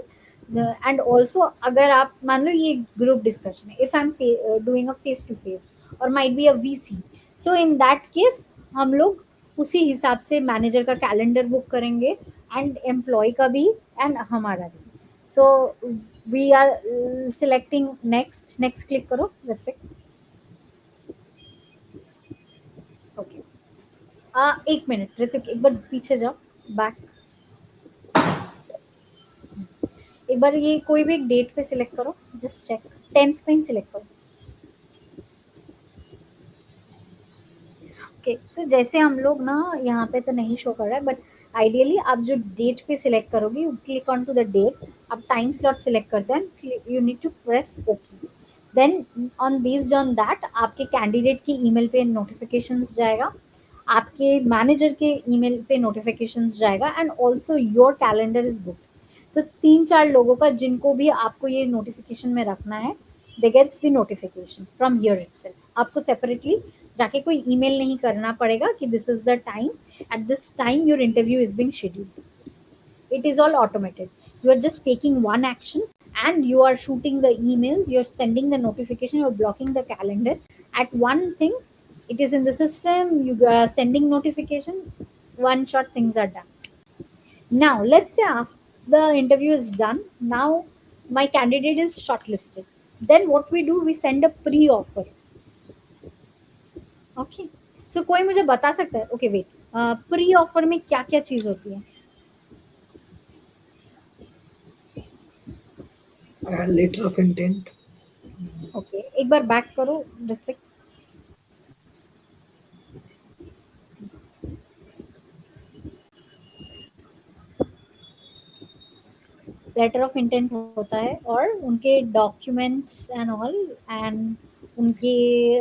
And also अगर आप मान लो ये ग्रुप डिस्कशन है, if I am doing a face to face और might be a VC, so in that case हम लोग उसी हिसाब से मैनेजर का कैलेंडर बुक करेंगे एंड एम्प्लॉय का भी एंड हमारा भी. So we are selecting next. Next click करो ऋत्विक. ओके. एक मिनट ऋतिक, एक बार पीछे जाओ, बैक. एक बार ये कोई भी एक डेट पे सिलेक्ट करो, जस्ट चेक. 10th पे ही सिलेक्ट करो. ओके. तो जैसे हम लोग ना यहाँ पे तो नहीं शो कर रहा है, बट आइडियली आप जो डेट पे सिलेक्ट करोगे, you click on to the date, आप टाइम स्लॉट सिलेक्ट करते हैं, you need to press okay. Then on based on that आपके कैंडिडेट की ईमेल पे नोटिफिकेशंस जाएगा, आपके मैनेजर के ईमेल पे नोटिफिकेशंस जाएगा and also your calendar is book. तो 3-4 लोगों का जिनको भी आपको ये नोटिफिकेशन में रखना है, they gets the notification from here itself. आपको सेपरेटली जाके कोई ईमेल नहीं करना पड़ेगा कि this is the time, at this time your interview is being scheduled. It is all automated. You are just taking one action and you are shooting the email, you're sending the notification, you're blocking the calendar at one thing. It is in the system, you are sending notification, one shot things are done. Now let's say after the interview is done, now my candidate is shortlisted. Then what we do, we send a pre-offer. Okay. So कोई मुझे बता सकता है? Okay, wait. Pre-offer में क्या क्या चीज होती है? Letter of intent. ओके. एक बार बैक करो ऋत्विक. लेटर ऑफ इंटेंट होता है और उनके डॉक्यूमेंट्स एंड ऑल, एंड उनके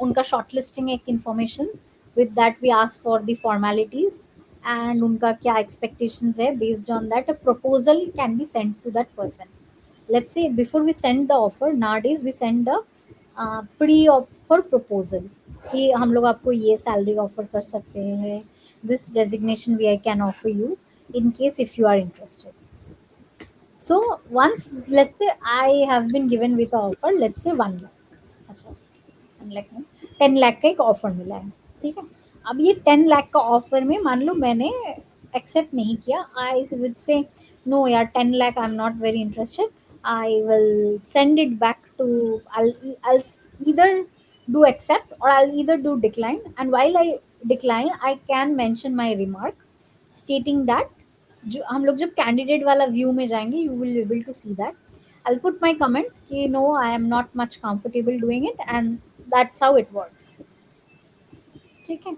उनका शॉर्टलिस्टिंग एक information, with that we ask for the formalities and उनका क्या एक्सपेक्टेशंस है. Based on that a proposal can be send to that person. Let's say before we send the offer, nowadays we send the pre offer proposal कि हम लोग आपको ये salary offer कर सकते हैं, this designation we I can offer you in case if you are interested. So once, let's say I have been given with an offer, let's say 1 lakh. अच्छा, 1 lakh में 10 lakh का एक offer मिला है. ठीक है. अब ये 10 lakh का ऑफर में मान लो मैंने एक्सेप्ट नहीं किया, आई वुड से नो यार 10 lakh I am not very interested, I will send it back to, I'll either do accept or I'll either do decline, and while I decline I can mention my remark stating that जो हम लोग जब candidate वाला view में जाएंगे, you will able to see that I put my comment कि no I am not much comfortable doing it and that's how it works. ठीक है.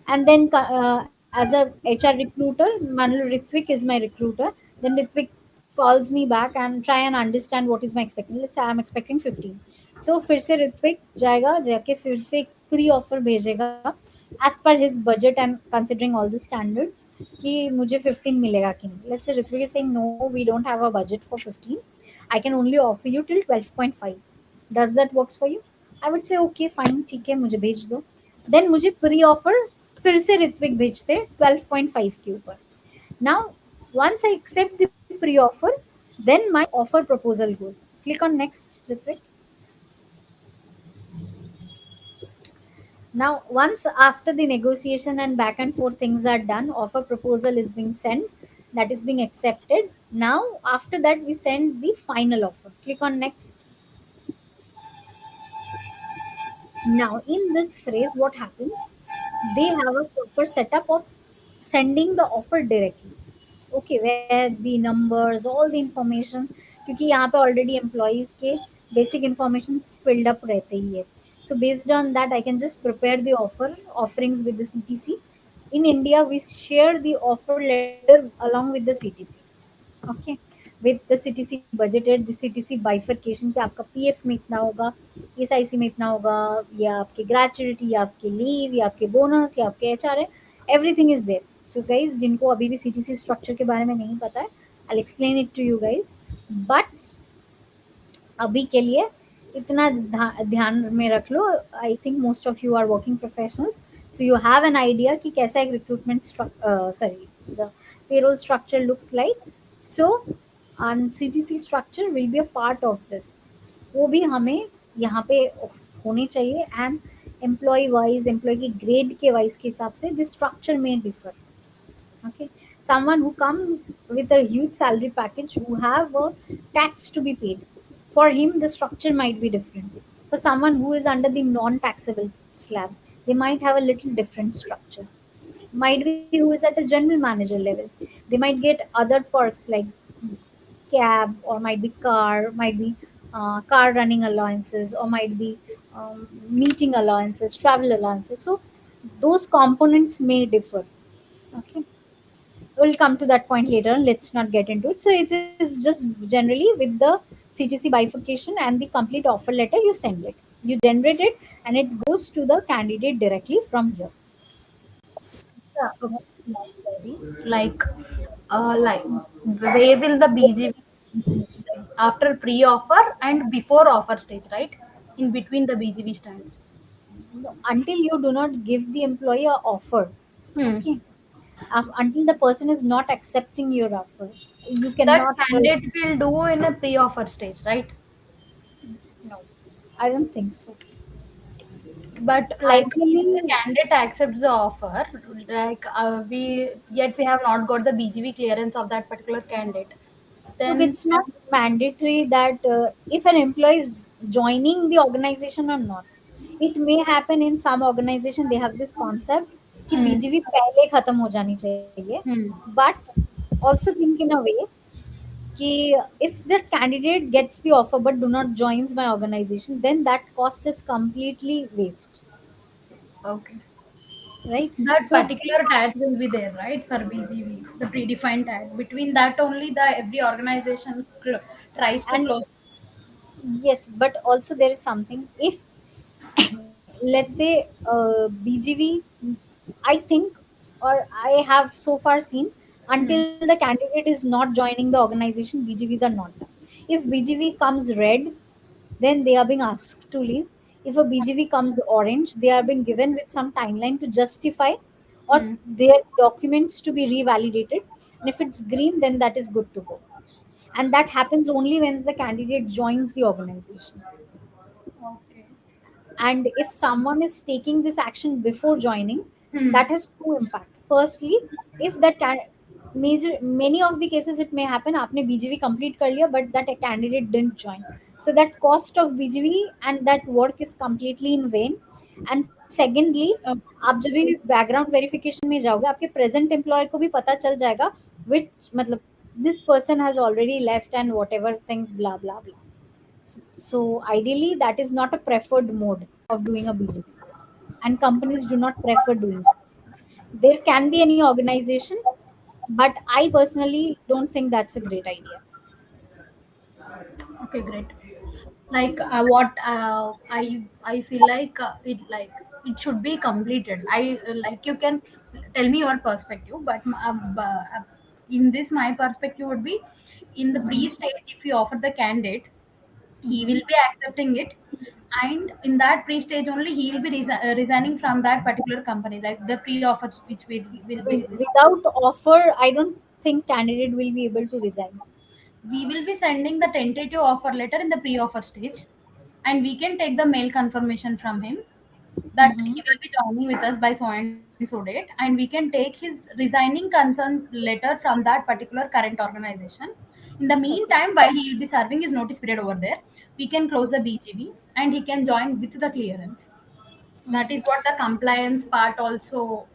And then as a HR recruiter, मान लो Ritvik is my recruiter, then Ritvik calls me back and try and understand what is my expecting. Let's say I'm expecting 15. So फिर से ऋत्विक जाएगा, जाके फिर से प्री ऑफर भेजेगा as per his budget and considering all the standards कि मुझे 15 मिलेगा कि नहीं. Let's say Ritvik is saying no, we don't have a budget for 15. I can only offer you till 12.5. Does that works for you? I would say okay fine, ठीक है मुझे भेज दो. देन मुझे प्री ऑफर फिर से ऋत्विक भेजते 12.5 के ऊपर. Now, once I accept the pre-offer, then my offer proposal goes. Click on next, Ritvik. Now, once after the negotiation and back and forth things are done, offer proposal is being sent, that is being accepted. Now, after that, we send the final offer. Click on next. Now, in this phrase, what happens? They have a proper setup of sending the offer directly. Okay, where the numbers all the information, क्योंकि यहाँ पे already employees के basic information filled up रहते ही है. So based on that I can just prepare the offerings with the CTC. In India, we share the offer letter along with the CTC. Okay, with the CTC budgeted, the CTC bifurcation कि आपका PF में इतना होगा, SIC में इतना होगा, या आपके gratuity, या आपके leave, या आपके bonus, या आपके HRA, everything is there. So guys, जिनको अभी भी CTC structure के बारे में नहीं पता है, I'll explain it to you guys. But अभी के लिए इतना ध्यान में रख लो. I think most of you are working professionals, so you have an idea कि कैसा एक recruitment the payroll structure looks like. So CTC structure will be a part of this. वो भी हमें यहाँ पे होने चाहिए. एंड एम्प्लॉय वाइज, एम्प्लॉय की ग्रेड के वाइज के हिसाब से दिस स्ट्रक्चर में differ. Okay, someone who comes with a huge salary package who have a tax to be paid, for him the structure might be different. For someone who is under the non-taxable slab, they might have a little different structure. Might be who is at a general manager level, they might get other perks like cab, or might be car, might be car running allowances, or might be meeting allowances, travel allowances. So those components may differ. Okay, we'll come to that point later on. Let's not get into it. So it is just generally with the CTC bifurcation and the complete offer letter, you send it, you generate it, and it goes to the candidate directly from here. Yeah, like like where will the BGV after pre-offer and before offer stage, right? In between the BGV stands. Until you do not give the employee a offer, Hmm. okay, until the person is not accepting your offer, you That cannot. candidate will do in a pre-offer stage, right? No, I don't think so. But like if Ideally, the candidate accepts the offer, like we have not got the BGV clearance of that particular candidate, look, then it's not mandatory that if an employee is joining the organization or not. It may happen in some organization, they have this concept कि hmm, BGV पहले खत्म हो जानी चाहिए. hmm, But also think in a way कि if the candidate gets the offer but do not joins my organization, then that cost is completely waste, okay. right? That So particular tag will be there, right, for BGV, the predefined tag. Between that only the every organization tries to and close. yes, but also there is something. If let's say BGV, I think, or I have so far seen, Hmm. until the candidate is not joining the organization, BGVs are not done. If BGV comes red, then they are being asked to leave. If a BGV comes orange, they are being given with some timeline to justify or Hmm. their documents to be revalidated. And if it's green, then that is good to go. And that happens only when the candidate joins the organization. Okay. And if someone is taking this action before joining, Hmm. that has two impact. Firstly, if that major many of the cases it may happen आपने BGV complete कर लिया but that a candidate didn't join, so that cost of BGV and that work is completely in vain. And secondly, Okay. आप जब भी background verification में जाओगे, आपके present employer को भी पता चल जाएगा विच मतलब this person has already left and what ever things blah blah blah. So ideally, that is not a preferred mode of doing a BGP, and companies do not prefer doing so. There can be any organization, but I personally don't think that's a great idea. Okay, great. Like what I feel like it should be completed. I like you can tell me your perspective, but in this my perspective would be in the pre stage if you offer the candidate, he will be accepting it, and in that pre-stage only he will be resigning from that particular company, like the pre-offers which will be released. Without offer, I don't think candidate will be able to resign. We will be sending the tentative offer letter in the pre-offer stage, and we can take the mail confirmation from him that Mm-hmm. he will be joining with us by so and so date, and we can take his resigning consent letter from that particular current organization. In the Okay. meantime, while he will be serving his notice period over there, we can close the BGB and he can join with the clearance. That is what the compliance part also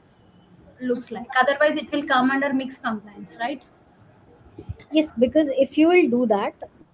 looks like. Otherwise, it will come under mixed compliance, right? Yes, because if you will do that,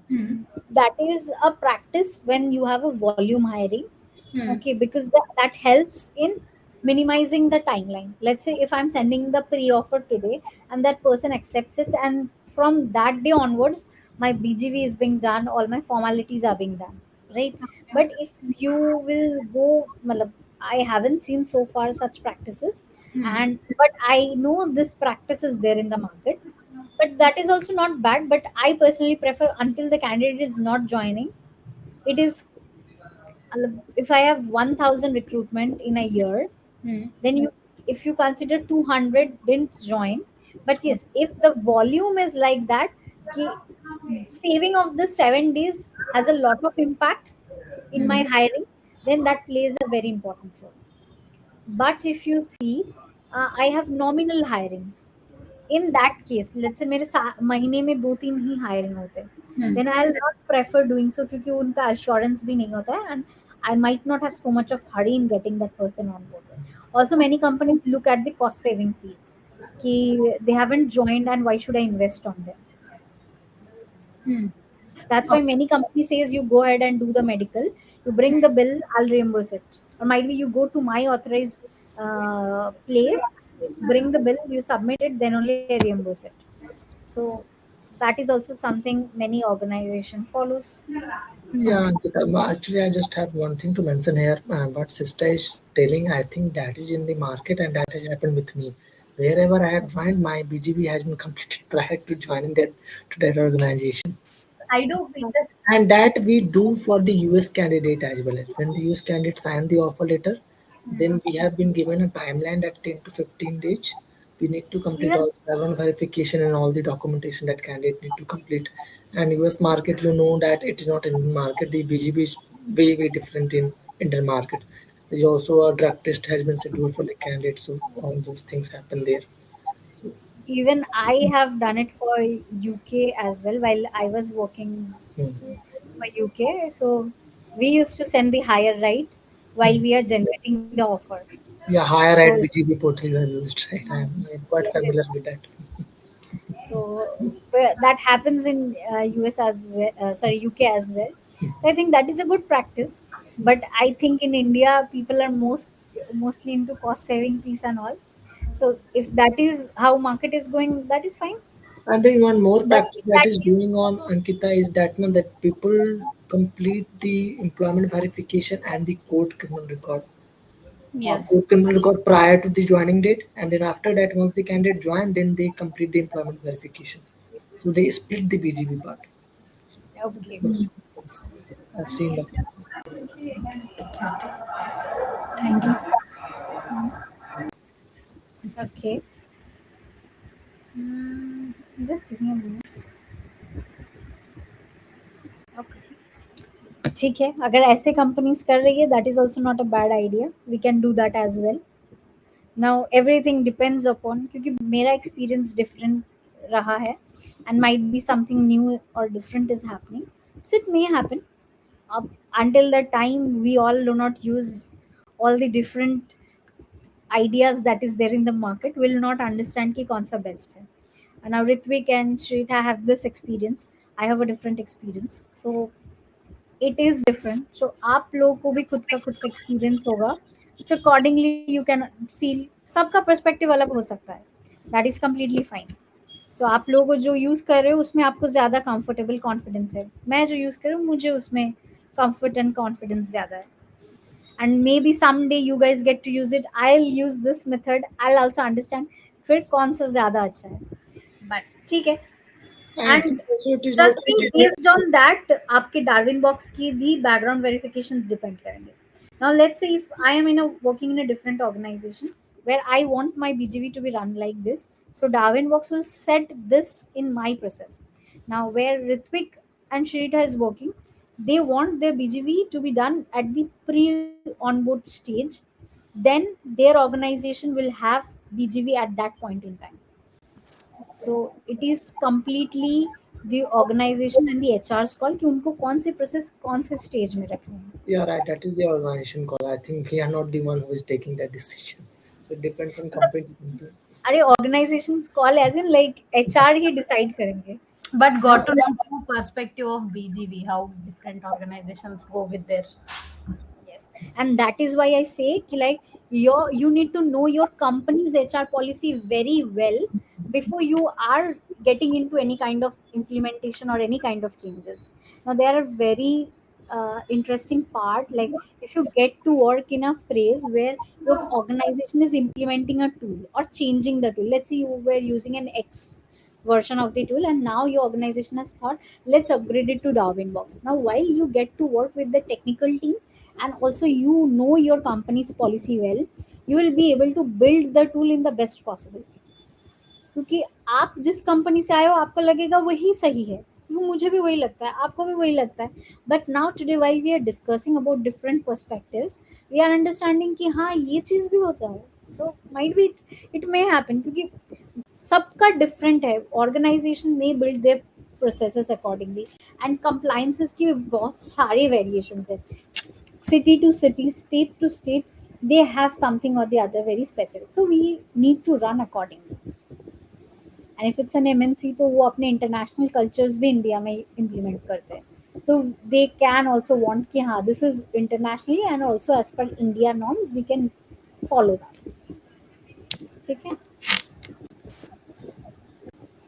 Hmm. that is a practice when you have a volume hiring. Hmm. Okay, because that helps in minimizing the timeline. Let's say if I'm sending the pre-offer today and that person accepts it, and from that day onwards my BGV is being done, all my formalities are being done, right? But if you will go matlab, I haven't seen so far such practices, Hmm. and but I know this practice is there in the market, but that is also not bad. But I personally prefer until the candidate is not joining. It is, if I have 1000 recruitment in a year, Hmm. then you, if you consider 200 didn't join, but yes, if the volume is like that, ki saving of the 7 days has a lot of impact in my Hmm. hiring, then that plays a very important role. But if you see, I have nominal hirings. In that case, let's say मेरे महीने में 2-3 ही hiring होते हैं, Hmm. then I'll not prefer doing so, क्योंकि उनका assurance भी नहीं होता है, and I might not have so much of hurry in getting that person on board. Also, many companies look at the cost saving piece, कि they haven't joined and why should I invest on them. Hmm. That's why Okay. many companies says you go ahead and do the medical, you bring the bill, I'll reimburse it. Or might be you go to my authorized place, bring the bill, you submit it, then only I reimburse it. So that is also something many organization follows. Yeah, Ankita, actually, I just have one thing to mention here. What Sista is telling, I think that is in the market and that has happened with me. Wherever I have joined, my BGB has been completed prior to joining that organization. I do business. And that we do for the US candidate as well. When the US candidate sign the offer letter, then we have been given a timeline that 10 to 15 days. We need to complete Even all the background verification and all the documentation that candidate need to complete. And US market, you know that it is not Indian market. The BGB is way, way different in Indian market. There's also a drug test has been scheduled for the candidate, so all those things happen there. So, even I have done it for UK as well while I was working hmm, for UK. So we used to send the hire right while hmm. we are generating the offer. Yeah, higher So at BGB portal you have used, right? I'm quite familiar with that. that happens in US as well, sorry, UK as well. So I think that is a good practice. But I think in India people are mostly into cost saving piece and all. So if that is how market is going, that is fine. And then one more But practice in that that is case, going on, Ankita, is that now that people complete the employment verification and the Yes. court criminal record prior to the joining date, and then after that, once the candidate join, then they complete the employment verification. So they split the BGB part. okay, Also, I've seen that. Thank you. okay. Just give me a minute. Okay. ठीक है, अगर ऐसे companies कर रही है, that is also not a bad idea. We can do that as well. Now everything depends upon, क्योंकि मेरा experience different रहा है, and might be something new or different is happening. So it may happen. Up until the time we all do not use all the different ideas that is there in the market, will not understand कि कौन सा best है. And now Ritvik and Shrita have this experience. I have a different experience. So it is different. So आप लोगों को भी खुद का experience होगा. So accordingly you can feel, सबका perspective अलग हो सकता है. That is completely fine. So आप लोगों को जो यूज कर रहे हो उसमें आपको ज्यादा कंफर्टेबल कॉन्फिडेंस है. मैं जो यूज कर रही हूँ मुझे उसमें comfort and confidence ज्यादा है. And maybe someday you guys get to use it, I'll use this method, I'll also understand फिर कौन सा ज्यादा अच्छा है. But ठीक है. I And think also it is not trust me, it is based on that आपके Darwinbox की भी बैकग्राउंड वेरिफिकेशन डिपेंड करेंगे. Now let's say if I am in a working in a different organisation where I want my BGV to be run like this, so Darwin Box will set this in my process. Now where Ritvik and Shrita is working, they want their BGV to be done at the pre-onboard stage. Then their organization will have BGV at that point in time. So it is completely the organization and the HR's call कि उनको कौन से process कौन से stage में रखने हैं. Yeah, right. That is the organization call. I think we are not the one who is taking that decision. So it depends on company to company. अरे organization's call as in like HR he decide करेंगे. But Now, got to know the perspective of BGV, how different organizations go with their. yes, and that is why I say कि like you need to know your company's HR policy very well before you are getting into any kind of implementation or any kind of changes. Now there are very interesting part, like if you get to work in a phrase where your organization is implementing a tool or changing the tool. Let's say you were using an X version of the tool and now your organization has thought let's upgrade it to Darwin Box. Now while you get to work with the technical team and also you know your company's policy well, you will be able to build the tool in the best possible. क्योंकि आप जिस company से आए हो आपको लगेगा वही सही है, क्योंकि मुझे भी वही लगता है, आपको भी वही लगता है. But now today while we are discussing about different perspectives, we are understanding कि हाँ ये चीज़ भी होता है. So might be it may happen, क्योंकि सबका डिफरेंट है. ऑर्गेनाइजेशन में build their processes accordingly and compliances की बहुत सारे वेरिएशंस है. City to city, state to state, they have something or the other very specific. So we need to run accordingly. And if it's an MNC, तो वो अपने international cultures भी India में implement करते हैं. So they can also want कि हाँ this is internationally and also as per India norms we can follow that. ठीक है.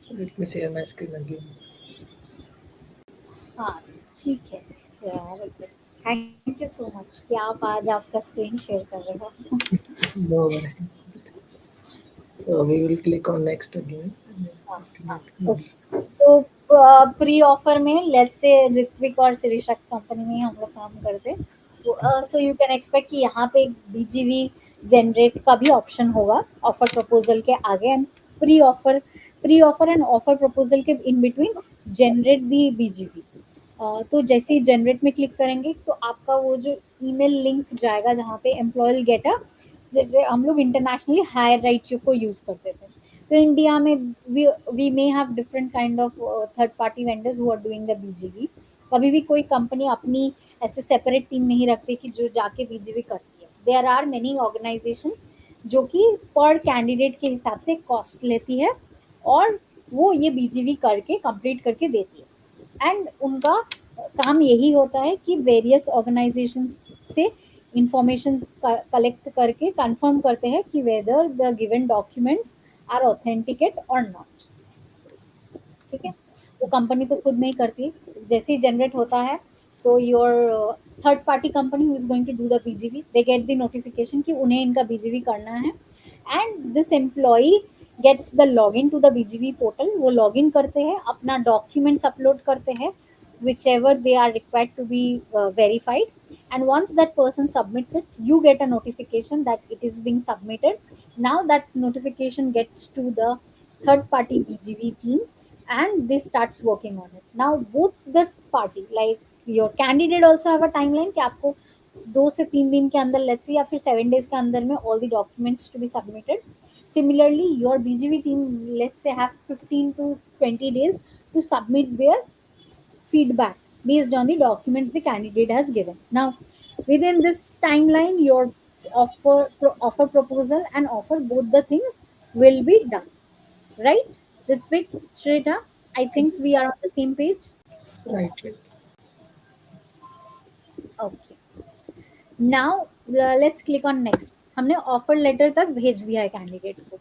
So let me share my screen again. हाँ ठीक है. थैंक यू सो मच कि आप आज आपका स्क्रीन शेयर कर रहे हो. No worries. So we will click on next again. So pre offer में लेट्स से ऋत्विक और शिरीषा कंपनी में हम लोग काम करते. सो यू कैन एक्सपेक्ट कि यहाँ पे बीजीवी जनरेट का भी ऑप्शन होगा ऑफर प्रपोजल के आगे, and pre offer and offer proposal के इन बिटवीन जनरेट दी बीजीवी. तो जैसे ही जनरेट में क्लिक करेंगे तो आपका वो जो ईमेल लिंक जाएगा जहाँ पे एम्प्लॉय गेट अ, जैसे हम लोग इंटरनेशनली हायर राइट को यूज़ करते थे, तो इंडिया में we may have different kind of third party vendors who are doing the BGV. कभी भी कोई कंपनी अपनी ऐसे सेपरेट टीम नहीं रखती कि जो जाके बीजीवी करती है. देयर आर मेनी ऑर्गेनाइजेशन जो कि पर कैंडिडेट के हिसाब से कॉस्ट लेती है और वो ये बीजीवी करके कंप्लीट करके देती है. एंड उनका काम यही होता है कि वेरियस ऑर्गेनाइजेशंस से इंफॉर्मेशन कलेक्ट करके कंफर्म करते हैं कि whether the given documents are authenticate और नॉट. ठीक है. वो कंपनी तो खुद नहीं करती. जैसे ही जनरेट होता है तो your third party company who is going to do the BGV, they get the notification कि उन्हें इनका बीजीवी करना है, and this employee gets the login to the BGV portal. वो लॉगिन करते हैं, अपना डॉक्यूमेंट्स अपलोड करते हैं whichever they are required to be verified, and once that person submits it you get a notification that it is being submitted. Now that notification gets to the third party BGV team and they starts working on it. Now both the party, like your candidate also have a timeline कि आपको 2 से 3 दिन के अंदर let's say या फिर 7 days के अंदर में all the documents to be submitted. Similarly your BGV team let's say have 15 to 20 days to submit their feedback based on the documents the candidate has given. Now, within this timeline, your offer proposal and offer, both the things will be done. Right? Ritvik, Shrita, I think we are on the same page. Right, right. Okay. Now let's click on next. हमने offer letter तक भेज दिया है candidate को.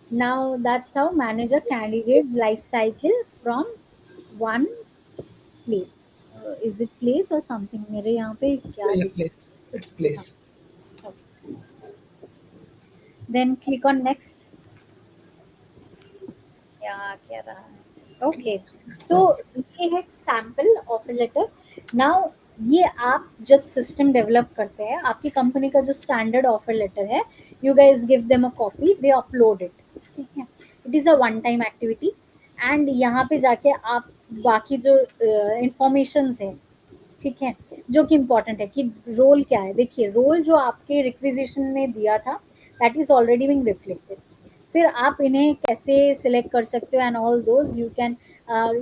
Now that's how manage a candidate's life cycle from one place. Is it place or something? मेरे यहाँ पे क्या Yeah, दिख- place. It's place. Okay. Then click on next. क्या क्या रहा है. ओके, सो ये है सैम्पल ऑफर लेटर. नाउ ये आप जब सिस्टम डेवलप करते हैं, आपकी कंपनी का जो स्टैंडर्ड ऑफर लेटर है, you guys give them a copy, they upload it. ठीक है, it is a one time activity. And यहाँ पे जाके आप बाकी जो इंफॉर्मेशंस है, ठीक है, जो कि इम्पोर्टेंट है कि रोल क्या है. देखिए, रोल जो आपके रिक्विजिशन में दिया था, that is already being reflected. फिर आप इन्हें कैसे सिलेक्ट कर सकते हो and all those you can.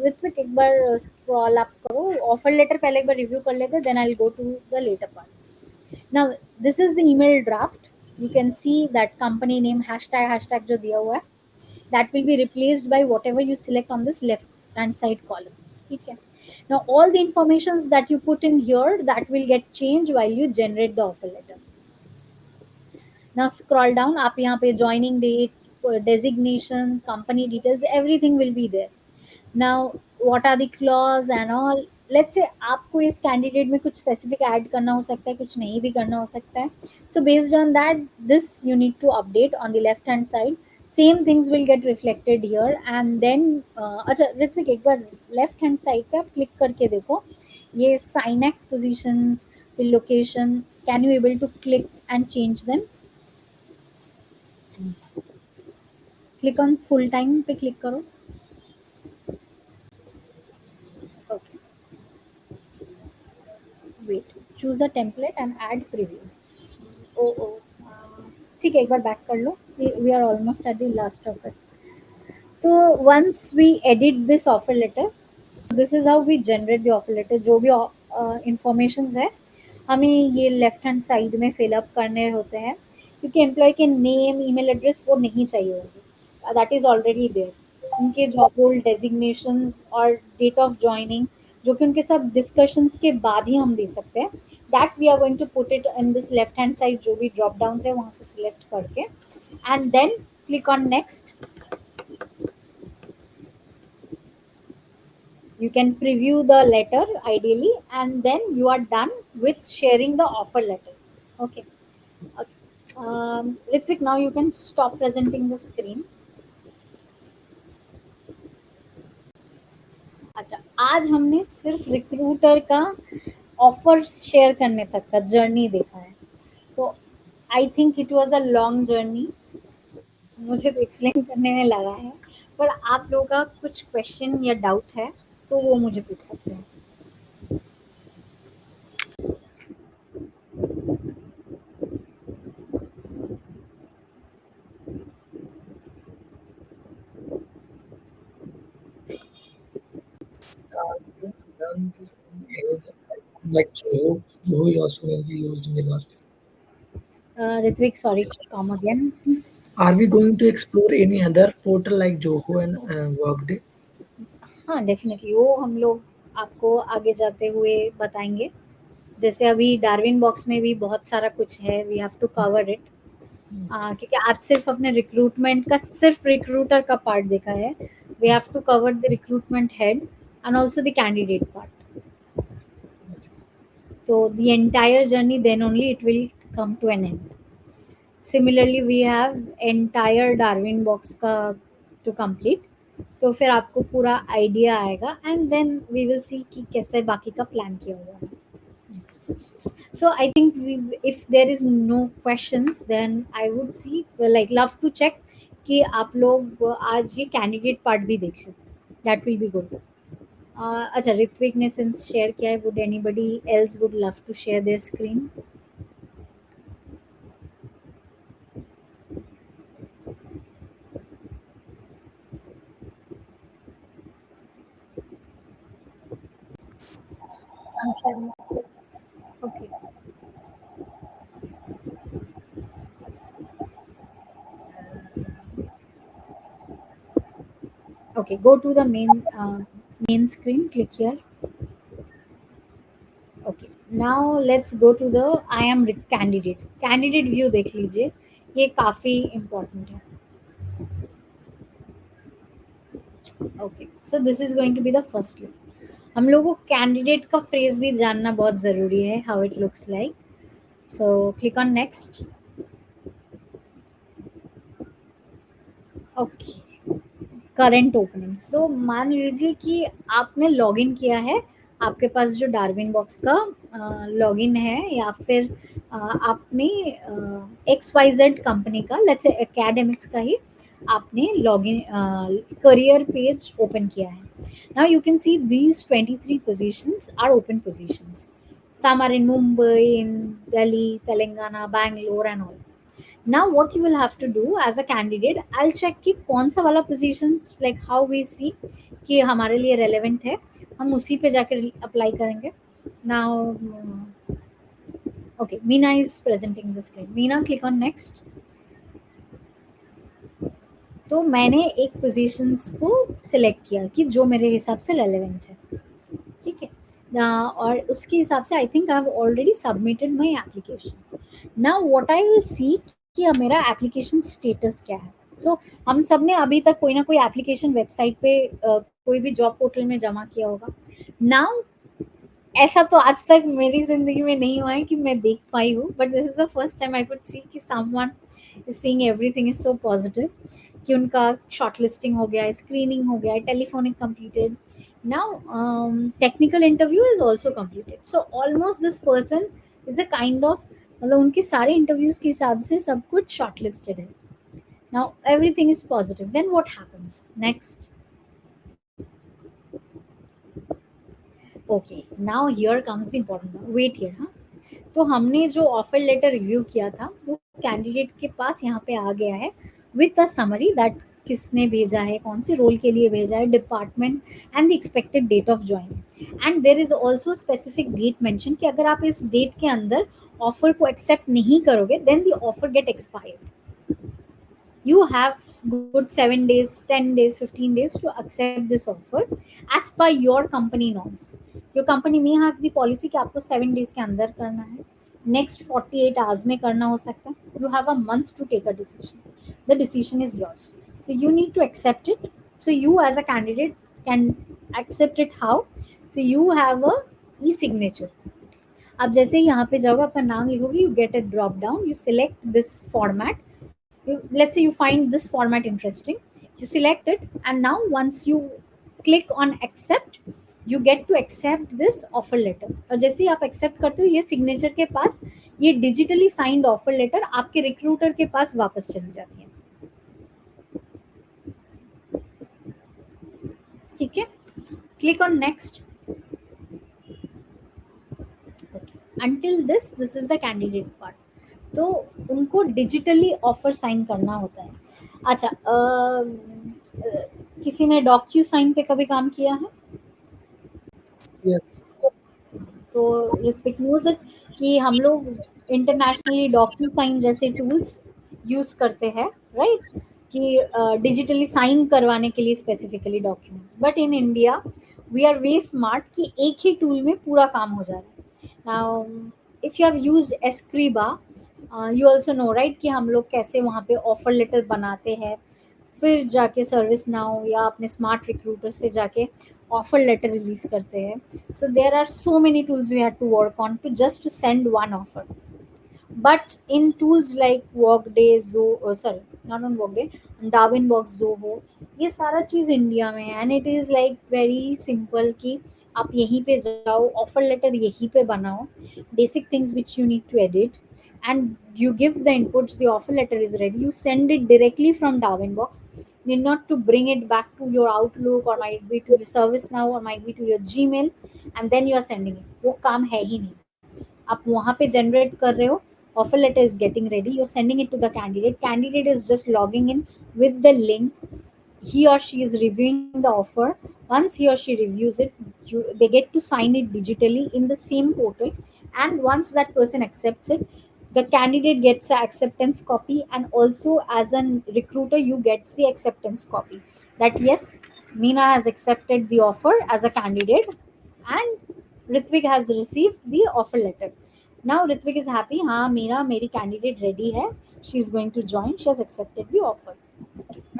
Ritvik, एक बार स्क्रॉल अप करो. ऑफर लेटर पहले एक बार रिव्यू कर लेते, then I will go to the letter part. Now this is the email draft. You can see that company name hashtag जो दिया हुआ है, that will be replaced by whatever you select on this left hand side column. Okay, now all the informations that you put in here, that will get changed while you generate the offer letter. Now scroll down, आप यहाँ पे joining date, designation, company details, everything will be there. Now what are the clause and all. Let's say आपको इस candidate में कुछ specific add करना हो सकता है, कुछ नहीं भी करना हो सकता है. So based on that, this you need to update on the left hand side. Same things will get reflected here. And then अच्छा ऋत्विक, एक बार लेफ्ट हैंड साइड पे आप क्लिक करके देखो, ये साइन एक्ट पोजिशंस, फिर location, can you able to click and change them. Click on full time पे click करो. Okay, wait, choose a template and add preview. ओ ओ, ठीक है, एक बार बैक कर लो. We are almost at the last of it. तो once we edit this offer letter, this is how we generate the offer letter. जो भी इंफॉर्मेशन है, हमें ये लेफ्ट हैंड साइड में फिलअप करने होते हैं, क्योंकि एम्प्लॉय के नेम, ईमेल एड्रेस वो नहीं चाहिए होंगे, दैट इज ऑलरेडी देयर. उनके जॉब रोल, डेजिग्नेशंस और डेट ऑफ ज्वाइनिंग, जो कि उनके साथ डिस्कशंस के बाद ही हम दे सकते हैं, that we are going to put it in this left hand side. जो भी ड्रॉप डाउन है वहाँ से सिलेक्ट करके, and then click on next. You can preview the letter ideally, and then you are done with sharing the offer letter. Okay. Okay. Ritvik, now you can stop presenting the screen. अच्छा, आज हमने सिर्फ recruiter का offer share करने तक का journey देखा है. So I think it was a long journey. मुझे तो एक्सप्लेन करने में लगा है, पर आप लोगों का कुछ क्वेश्चन या डाउट है तो वो मुझे पूछ सकते हैं. Done this thing like Zoho also will be used in the market. Ritvik, sorry, come again. Are we going to explore any other portal like Zoho and Workday? हाँ, डेफिनेटली वो हम लोग आपको आगे जाते हुए बताएंगे. जैसे अभी डार्विन बॉक्स में भी बहुत सारा कुछ है, we have to cover it. क्योंकि आज सिर्फ अपने रिक्रूटमेंट का, सिर्फ रिक्रूटर का पार्ट देखा है. We have to cover the recruitment head and also the candidate part. तो the entire journey, then only it will come to an end. Similarly we have entire Darwinbox का to complete. तो फिर आपको पूरा idea आएगा, and then we will see कि कैसे बाकी का प्लान किया हुआ है. So I think if there is no questions, then I would see, like, love to check कि आप लोग आज ये कैंडिडेट पार्ट भी देख लो. That will be good. अच्छा, ऋत्विक ने सिंस शेयर किया है, would anybody else would love to share their screen? Okay. Okay, go to the main screen, click here. Okay, now let's go to the I am candidate view. देख लीजिए, ये काफ़ी important है. Okay, so this is going to be the first look. हम लोगों को candidate का phrase भी जानना बहुत ज़रूरी है, how it looks like. So click on next. Okay. Current opening. So मान लीजिए कि आपने लॉगिन किया है, आपके पास जो डार्विन बॉक्स का लॉगिन है, या फिर आपने एक्स वाई जेड कंपनी का, लेट्स से एकेडमिक्स का ही आपने लॉगिन करियर पेज ओपन किया है। Now you can see these 23 positions are open positions. Some are in Mumbai, in Delhi, Telangana, Bangalore and all. Now what you will have to do as a candidate, I'll check कि कौन सा वाला positions, like how we see कि हमारे लिए relevant है, हम उसी पे जाकर apply करेंगे. Now okay, Meena is presenting the screen. Meena, click on next. तो मैंने एक पोजीशंस को सिलेक्ट किया कि जो मेरे हिसाब से रेलेवेंट है, ठीक है और उसके हिसाब से I think I have already submitted my application. Now what I will see कि मेरा एप्लीकेशन स्टेटस क्या है. सो हम सब ने अभी तक कोई ना कोई एप्लीकेशन वेबसाइट पे कोई भी जॉब पोर्टल में जमा किया होगा. नाउ ऐसा तो आज तक मेरी जिंदगी में नहीं हुआ है कि मैं देख पाई हूँ, but this is the first time I could see कि someone is seeing everything is so positive कि उनका शॉर्टलिस्टिंग हो गया है, स्क्रीनिंग हो गया है, telephonic completed. Now technical interview is also completed. So almost this person is a kind of, मतलब उनके सारे इंटरव्यूज के हिसाब से सब कुछ शॉर्टलिस्टेड है. Now everything is positive. Then what happens next? Okay, now here comes the important, wait here. हाँ, तो हमने जो ऑफर लेटर रिव्यू किया था वो कैंडिडेट के पास यहाँ पे आ गया है विथ अ समरी दैट किसने भेजा है, कौन से रोल के लिए भेजा है, department and the expected date of joining. And there is also specific date mention कि अगर आप इस डेट के अंदर ऑफर को एक्सेप्ट नहीं करोगे then the offer get expired. You have good 7 days, 10 days, 15 days to accept this offer as per your company norms. Your company may have the policy कि आपको 7 days के अंदर करना है, next 48 hours में करना हो सकता है. You have a month to take a decision. The decision is yours. So you need to accept it. So you as a candidate can accept it how? So you have a e-signature. अब जैसे ही यहाँ पे जाओगे, आपका नाम लिखोगे, you get a drop down, you select this format. Let's say you find this format interesting, you select it, and now once you click on accept, you get to accept this offer letter. और जैसे ही आप accept करते हो, ये signature के पास, ये digitally signed offer letter आपके recruiter के पास वापस चली जाती है. ठीक है, click on next. Okay. Until this is the candidate part. तो उनको डिजिटली ऑफर साइन करना होता है. अच्छा, किसी ने डॉक्यू साइन पे कभी काम किया है? Yes. तो ऋत्विक नोज इट कि हम लोग इंटरनेशनली डॉक्यू साइन जैसे टूल्स यूज करते हैं, राइट, कि डिजिटली साइन करवाने के लिए specifically documents. But in India we are way smart कि एक ही टूल में पूरा काम हो जा रहा है. Now if you have used Escriba, you also know right कि हम लोग कैसे वहाँ पे ऑफर लेटर बनाते हैं, फिर जाके सर्विस नाउ या अपने स्मार्ट रिक्रूटर से जाके ऑफर लेटर रिलीज करते हैं. So there are so many tools we have to work on to just to send one offer. But in tools like Workday, not on Workday, Darwinbox, Zoho, ये सारा चीज़ India में है. And it is like very simple कि आप यहीं पे जाओ, offer letter यहीं पे बनाओ, basic things which you need to edit, and you give the inputs, the offer letter is ready, you send it directly from Darwinbox. You need not to bring it back to your Outlook or might be to your ServiceNow or might be to your Gmail and then you are sending it. वो काम है ही नहीं. आप वहाँ पे generate कर रहे हो, offer letter is getting ready, you're sending it to the candidate is just logging in with the link, he or she is reviewing the offer. Once he or she reviews it, they get to sign it digitally in the same portal, and once that person accepts it, the candidate gets an acceptance copy, and also as a recruiter you get the acceptance copy that yes, Meena has accepted the offer as a candidate and Ritvik has received the offer letter. Now Ritvik is happy, हाँ Meena मेरी candidate ready है, she is going to join, she has accepted the offer.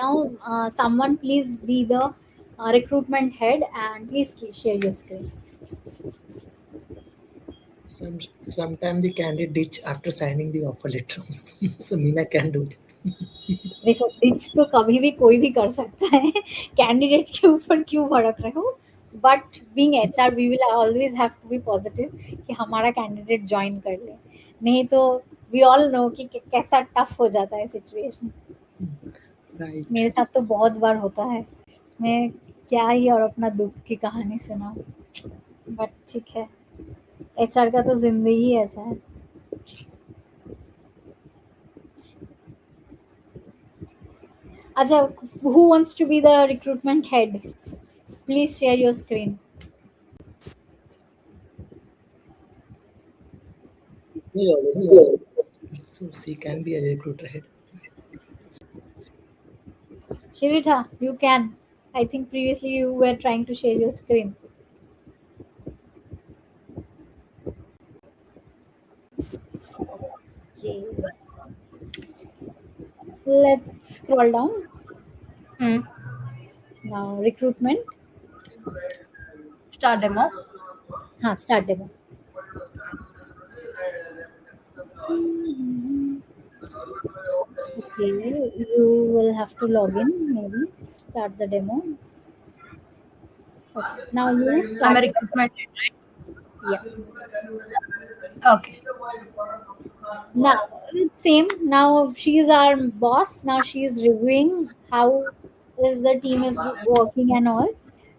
Now someone please be the recruitment head and please share your screen. Sometimes the candidate ditch after signing the offer letter. So Meena can do it. देखो ditch तो कभी भी कोई भी कर सकता है candidate के ऊपर क्यों भड़क रहे हो, but being HR we will always have to be positive कि हमारा कैंडिडेट ज्वाइन कर ले, नहीं तो वी ऑल नो कि कैसा टफ हो जाता है सिचुएशन। Right. मेरे साथ तो बहुत बार होता है, मैं क्या ही और अपना दुख की कहानी सुनाऊं, बट ठीक है, एचआर का तो जिंदगी ऐसा है। अच्छा, who wants to be the recruitment head? Please share your screen. So she can be a recruiter head. Shirita, you can. I think previously you were trying to share your screen. Okay. Let's scroll down. Hmm. Now, recruitment. Start demo. Start demo. Okay, you will have to log in, maybe. Start the demo. Okay, now you I'm start. a recruitment lead, Yeah. right? Okay. Now it's same. Now she is our boss. Now she is reviewing how is the team is working and all.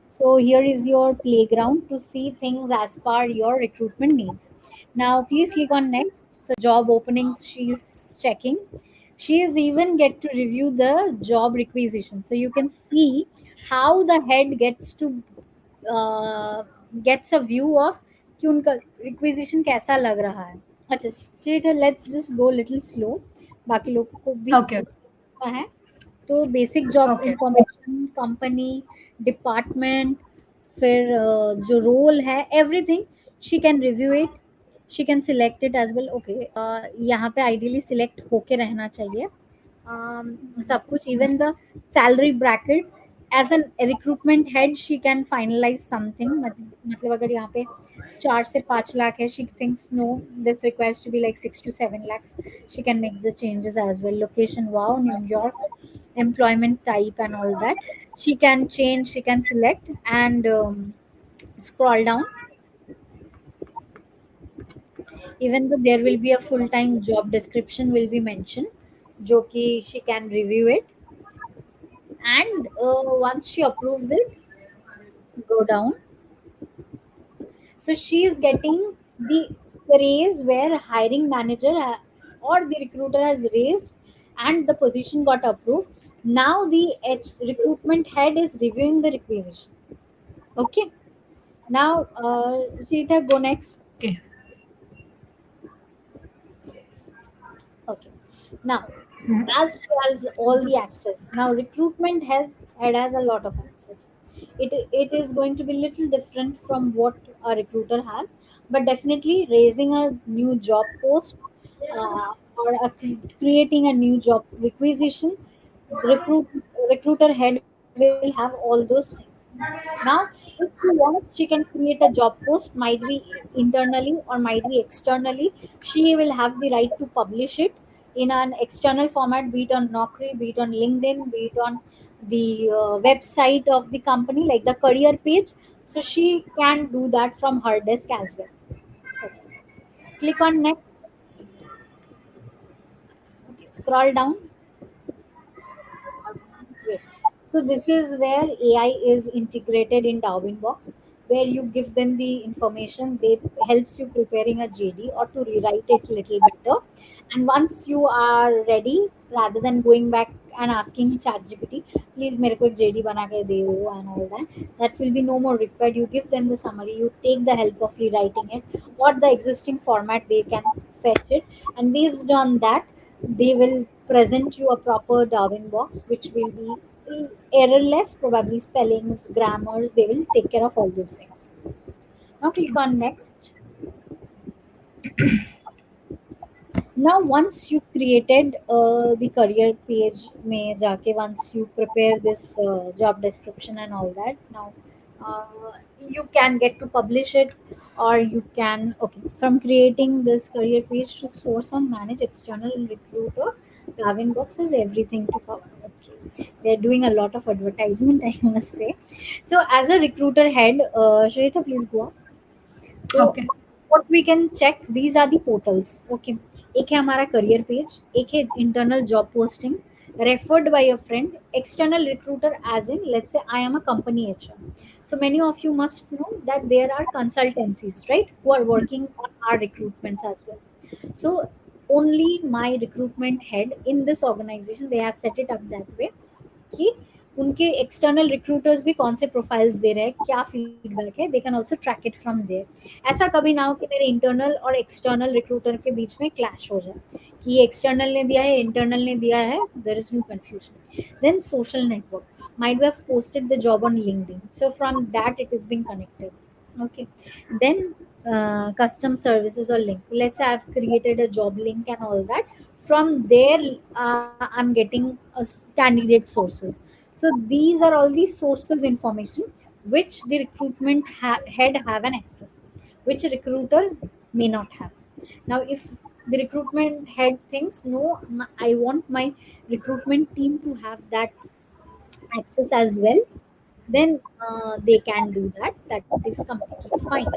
So here is your playground to see things as per your recruitment needs. Now please click on next. So job openings she is checking. She is even get to review the job requisition. So you can see how the head uh, gets a view of कि उनका requisition कैसा लग रहा है। अच्छा straight, let's just go little slow, बाकी लोगों को भी Okay. पता है। तो basic job Okay. Information, company, department, फिर जो रोल है, everything she can review it, she can select it as well. Okay, यहाँ पे आइडियली सिलेक्ट होके रहना चाहिए सब कुछ, even the salary bracket. As an recruitment head she can finalise something, मतलब अगर यहाँ पे 4 से 5 लाख है, she thinks no this requires to be like 6 to 7 lakhs, she can make the changes as well. Location, wow, New York. Employment type and all that, she can change, she can select, and scroll down. Even though there will be a full time job description will be mentioned, jo ki she can review it, and once she approves it, go down. So she is getting the raise where hiring manager or the recruiter has raised and the position got approved. Now the recruitment head is reviewing the requisition. Okay. Now, Rita, go next. Okay. Okay. Now, Hmm. as she has all the access, now recruitment has a lot of access. It is going to be little different from what a recruiter has, but definitely raising a new job post, or creating a new job requisition, recruit recruiter head will have all those things. Now if she wants, she can create a job post, might be internally or might be externally. She will have the right to publish it in an external format, be it on Naukri, be it on LinkedIn, be it on the website of the company, like the career page. So she can do that from her desk as well. Okay. Click on next. Okay, scroll down. Great. So this is where AI is integrated in Darwin Box, where you give them the information. They helps you preparing a JD or to rewrite it little better. And once you are ready, rather than going back and asking ChatGPT, please मेरे को एक JD बना के दे दो and all that, that will be no more required. You give them the summary. You take the help of rewriting it, or the existing format they can fetch it, and based on that they will present you a proper Darwin box, which will be errorless, probably spellings, grammars, they will take care of all those things. Now click on next. Now once you created the career page में जाके, once you prepare this job description and all that, now you can get to publish it, or you can, okay, from creating this career page to source and manage external recruiter Carvin Box has everything to cover. Okay, they're doing a lot of advertisement, I must say. So, as a recruiter head, Shrita, please go on. So Okay. what we can check, these are the portals. Okay, एक है हमारा career page, एक है internal job posting, referred by a friend, external recruiter, as in let's say I am a company HR. So many of you must know that there are consultancies, right, who are working on our recruitments as well. So only my recruitment head in this organization, they have set it up that way कि उनके external recruiters भी कौन से profiles दे रहे हैं, क्या feedback है, they can also track it from there. ऐसा कभी ना हो कि मेरे इंटरनल और एक्सटर्नल रिक्रूटर के बीच में क्लैश हो जाए कि ये एक्सटर्नल ने दिया है, इंटरनल ने दिया है, there is no confusion. Then social network might have posted the job on LinkedIn, so from that it is being connected. Okay, then custom services or link, let's say I've created a job link and all that. From there I'm getting candidate sources. So these are all the sources information which the recruitment head have an access, which a recruiter may not have. Now if the recruitment head thinks no, I want my recruitment team to have that access as well, then they can do that. That is completely fine.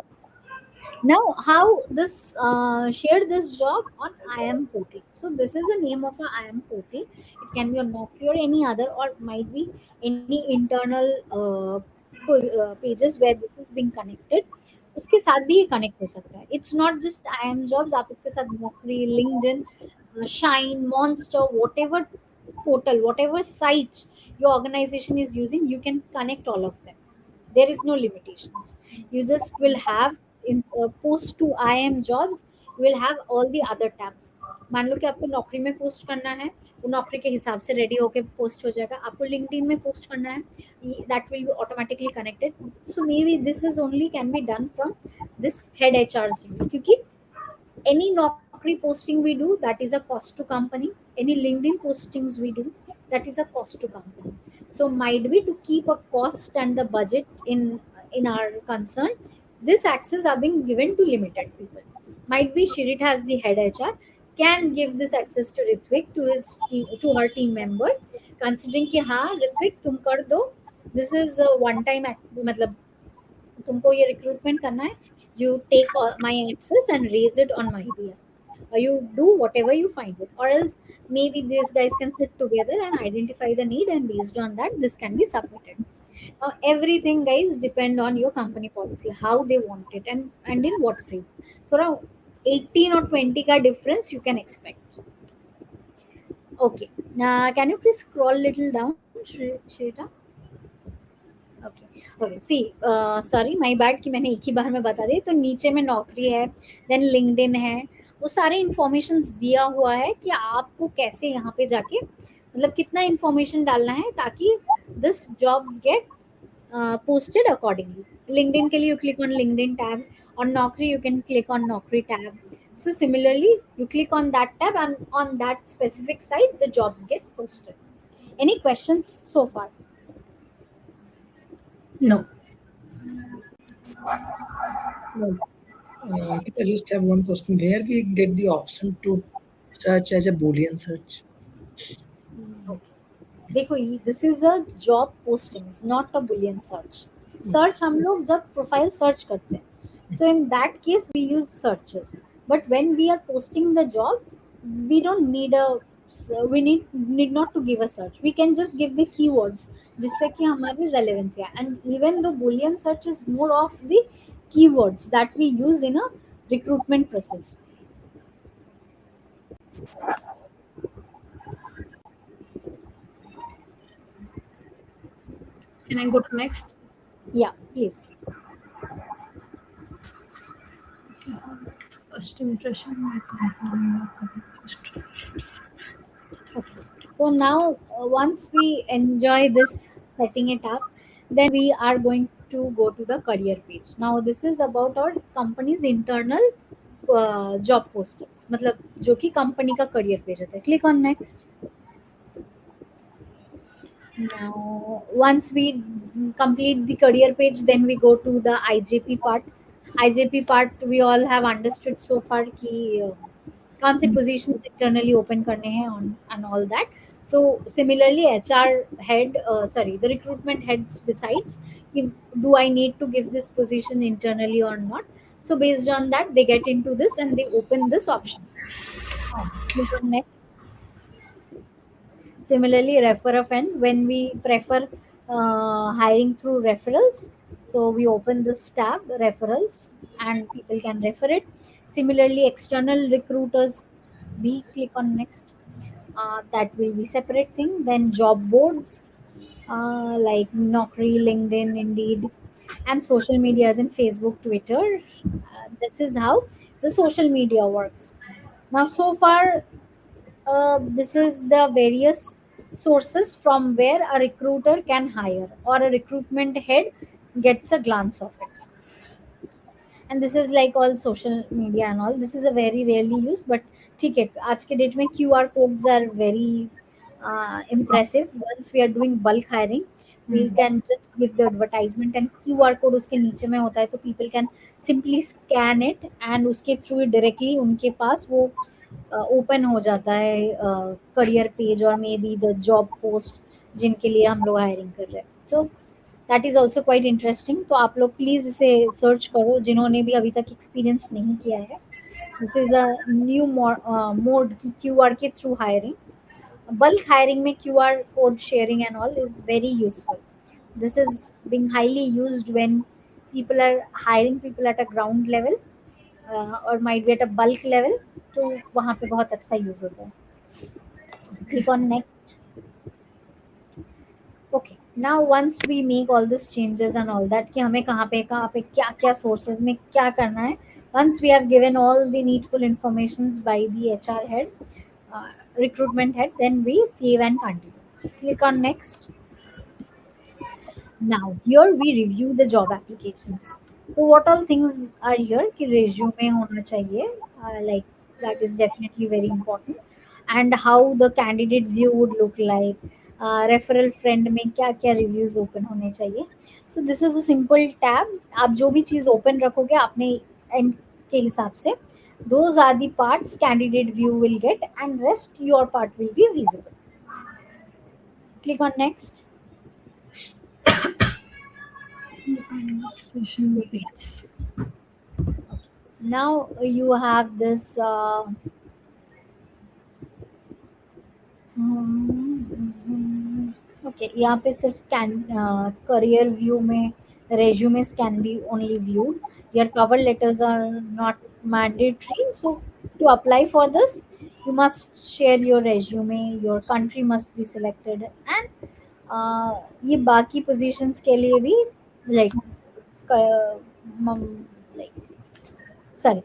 Now, how this share this job on IM portal. So this is the name of a IM portal. It can be on Naukri or any other, or might be any internal pages where this is being connected. उसके साथ भी ये connect हो सकता है. It's not just I am jobs, आप इसके साथ नौकरी, LinkedIn, shine, monster, whatever sites your organization is using, you can connect all of them. There is no limitations. You just will have in post to IM jobs, you will have all the other tabs. मान लो कि आपको नौकरी में post करना है, वो नौकरी के हिसाब से रेडी होके पोस्ट हो जाएगा. आपको लिंक्डइन में पोस्ट करना है, that will be automatically connected. So may be this is only can be done from this head HR, क्योंकि any Naukri posting we do, that is a cost to company. Any LinkedIn postings we do, that is a cost to company. So might be to keep a cost and the budget in our concern, this access are being given to limited people. Might be Shirit has the head HR, can give this access to Ritvik, to his team, to her team member, considering कि हाँ ऋत्विक तुम कर दो, this is a one time मतलब तुमको ये recruitment करना है, you take my access and raise it on my behalf, or you do whatever you find it, or else maybe these guys can sit together and identify the need, and based on that this can be submitted. Now everything guys depend on your company policy, how they want it, and in what phase. So now 18 or 20 ka difference you can expect. Okay, now can you please scroll little down, Shrita? Okay see sorry my bad कि मैंने एक ही बार में बता दी. तो नीचे में नौकरी है, देन लिंक्डइन है, वो सारे इंफॉर्मेशंस दिया हुआ है कि आपको कैसे यहाँ पे जाके मतलब कितना इंफॉर्मेशन डालना है ताकि this jobs get posted accordingly. LinkedIn के लिए you click on LinkedIn tab, on Naukri you can click on Naukri tab. So similarly you click on that tab and on that specific site the jobs get posted. Any questions so far? No. I just have one question. Where we get the option to search as a Boolean search? देखो this is a job postings, not a Boolean search. Search हम लोग जब profile search करते हैं, so in that case we use searches, but when we are posting the job we don't need a we need not to give a search. We can just give the keywords जिससे कि हमारी relevance है, and even though boolean search is more of the keywords that we use in a recruitment process. Can I go to next? Yeah, please. First impression. My company. Okay. So now, once we enjoy this setting it up, then we are going to go to the career page. Now, this is about our company's internal job postings. मतलब जो कि company का career page होता है. Click on next. Now, once we complete the career page, then we go to the IJP part. IJP part we all have understood so far कि कौन से positions internally open करने हैं and all that. So similarly, HR head, sorry, the recruitment heads decides if, do I need to give this position internally or not. So based on that, they get into this and they open this option. Click on next. Similarly, refer a friend, when we prefer hiring through referrals, so we open this tab, referrals, and people can refer it. Similarly, external recruiters, we click on next. That will be separate thing. Then job boards, like Naukri, LinkedIn, Indeed, and social medias in Facebook, Twitter. This is how the social media works. Now, so far, this is the various sources from where a recruiter can hire or a recruitment head gets a glance of it. And this is like all social media and all. This is a very rarely used, but ठीक है, आज के date में QR codes are very impressive. Once we are doing bulk hiring, we can just give the advertisement and QR code उसके नीचे में होता है, तो people can simply scan it and उसके through directly उनके पास वो ओपन हो जाता है करियर पेज और may be the job post जिनके लिए हम लोग हायरिंग कर रहे हैं. So that is also quite interesting. तो आप लोग प्लीज़ इसे सर्च करो जिन्होंने भी अभी तक एक्सपीरियंस नहीं किया है. This is a new mode की QR के थ्रू हायरिंग. Bulk hiring में QR code sharing and all is very useful. This is being highly used when people are hiring people at a ground level or might be at a bulk level. तो वहाँ पे बहुत अच्छा use होता है. Click on next. Okay, now once we make all these changes and all that कि हमें कहाँ पे क्या क्या sources में क्या करना है, once we have given all the needful informations by the HR head, recruitment head, then we save and continue. Click on next. Now here we review the job applications. So what all things are here कि resume होना चाहिए, like that is definitely very important, and how the candidate view would look like. Referral friend में क्या क्या reviews open होने चाहिए. So this is a simple tab. आप जो भी चीज़ open रखोगे अपने end के हिसाब से, those are the parts candidate view will get and rest your part will be visible. Click on next. Now you have this okay, यहाँ पे सिर्फ career view में resumes can be only viewed. Your cover letters are not mandatory. So to apply for this, you must share your resume. Your country must be selected, and ये बाकी positions के लिए भी like like sorry,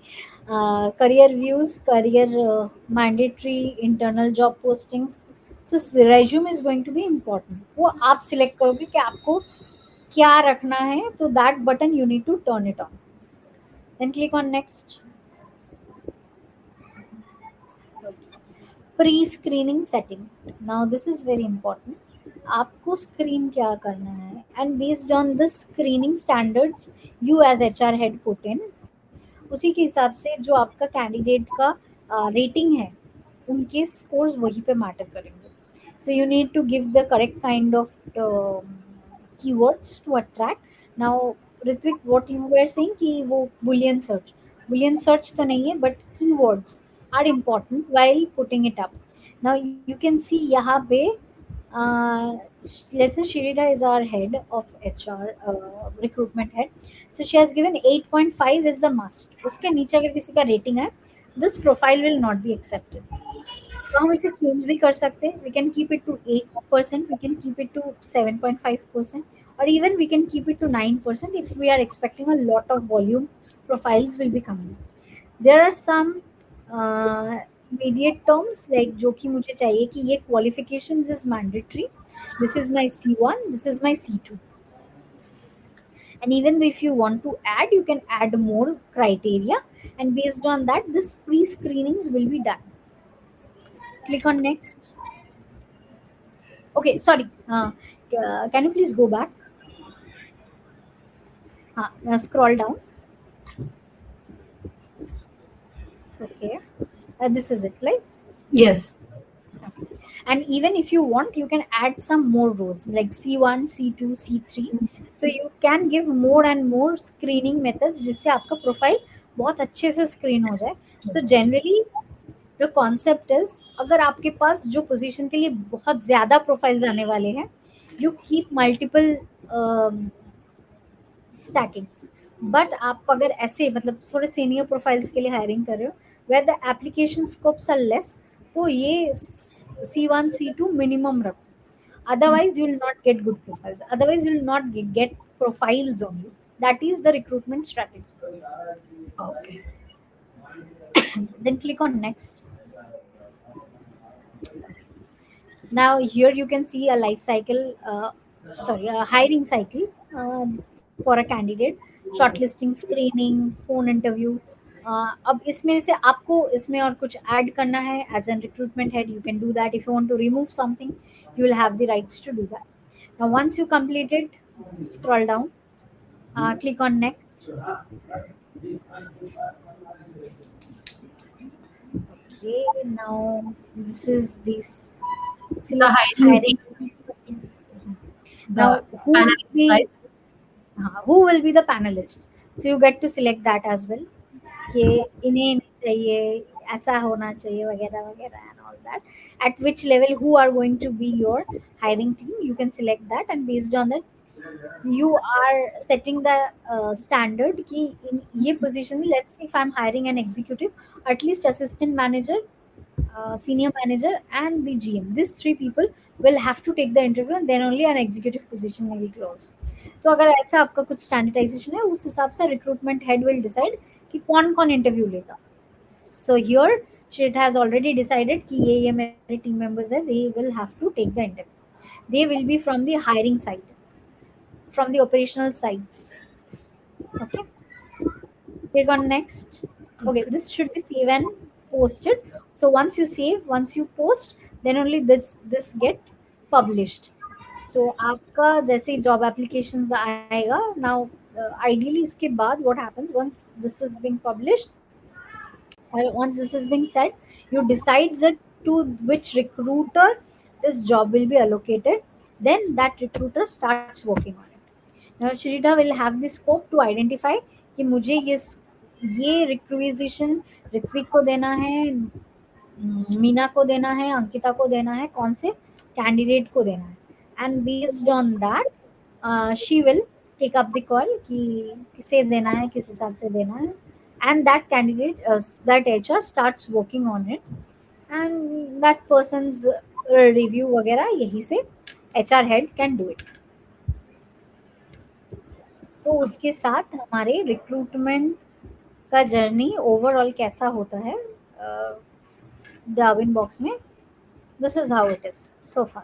career views, career mandatory internal job postings. So resume is going to be important. वो आप select करोगे कि आपको क्या रखना है, तो that button you need to turn it on. Then click on next. Pre-screening setting. Now this is very important. आपको screen क्या करना है, and based on the screening standards you as HR head put in, उसी के हिसाब से जो आपका कैंडिडेट का रेटिंग है उनके स्कोर्स वहीं पे मैटर करेंगे. So you need to give the correct kind of keywords to attract. Now Ritvik, what you were saying कि वो बुलियन सर्च तो नहीं है, but keywords are important while putting it up. Now you can see यहाँ पे let's say Shirida is our head of HR, recruitment head. So she has given 8.5 is the must. उसके नीचे अगर किसी का रेटिंग है, this profile will not be accepted. तो हम इसे चेंज भी कर सकते हैं. We can keep it to 8%, we can keep it to 7.5%, or even we can keep it to 9% if we are expecting a lot of volume profiles will be coming. There are some immediate terms like जो कि मुझे चाहिए कि ये qualifications is mandatory. This is my C1, this is my C2. And even if you want to add, you can add more criteria, and based on that this pre-screenings will be done. Click on next. Okay, sorry, can you please go back? Scroll down. Okay, This is it, right? Yes. And even if you want, you can add some more rows like C1, C2, C3. So you can give more and more screening methods जिससे आपका profile बहुत अच्छे से screen हो जाए. So generally the concept is, अगर आपके पास जो पोजीशन के लिए बहुत ज़्यादा प्रोफाइल्स आने वाले हैं, you keep multiple स्टैकिंग्स. बट आप अगर ऐसे मतलब थोड़े सीनियर प्रोफाइल्स के लिए हायरिंग कर रहे हो where the application scopes are less, तो ये C1 C2 मिनिमम रखो. Otherwise you will not get good profiles, otherwise you will not get profiles only. That is the recruitment strategy. Okay. Then click on next. Now here you can see a life cycle, a hiring cycle for a candidate. Shortlisting, screening, phone interview. अब इसमें से आपको इसमें और कुछ add करना है as an recruitment head, you can do that. If you want to remove something, you will have the rights to do that. Now once you complete it, scroll down, click on next. Okay, now this is this The hiring team, now the panelist, right? who will be the panelist, so you get to select that as well कि इन्हें नहीं चाहिए, ऐसा होना चाहिए वगैरह वगैरह and all that. At which level who are going to be your hiring team, you can select that, and based on that you are setting the standard कि in ये position में, let's say if I'm hiring an executive, at least assistant manager, senior manager and the GM, these three people will have to take the interview, and then only an executive position may be closed. तो अगर ऐसा आपका कुछ standardisation है, उस हिसाब से recruitment head will decide कि कौन कौन इंटरव्यू लेगा. So here sheet has already decided कि ये मेरे टीम मेंबर्स है, they will have to take the interview. They will be from the hiring side, from the operational sides. Okay, click on next. Okay, this should be saved and posted. So once you save, once you post, then only this get published. So आपका जैसे job applications आएगा now, ideally इसके बाद what happens once this is being published, or once this is being said, you decide that to which recruiter this job will be allocated, then that recruiter starts working on it. Now Shrita will have the scope to identify कि मुझे ये requisition Ritwik को देना है, मीना को देना है, अंकिता को देना है, कौन से कैंडिडेट को देना है, and based on that she will take up the call कि किसे देना है, किस हिसाब से देना है, and that candidate, that HR starts working on it, and that person's review वगैरह यही से HR head can do it. तो उसके साथ हमारे रिक्रूटमेंट का जर्नी ओवरऑल कैसा होता है डार्विन बॉक्स में, this is how it is so far.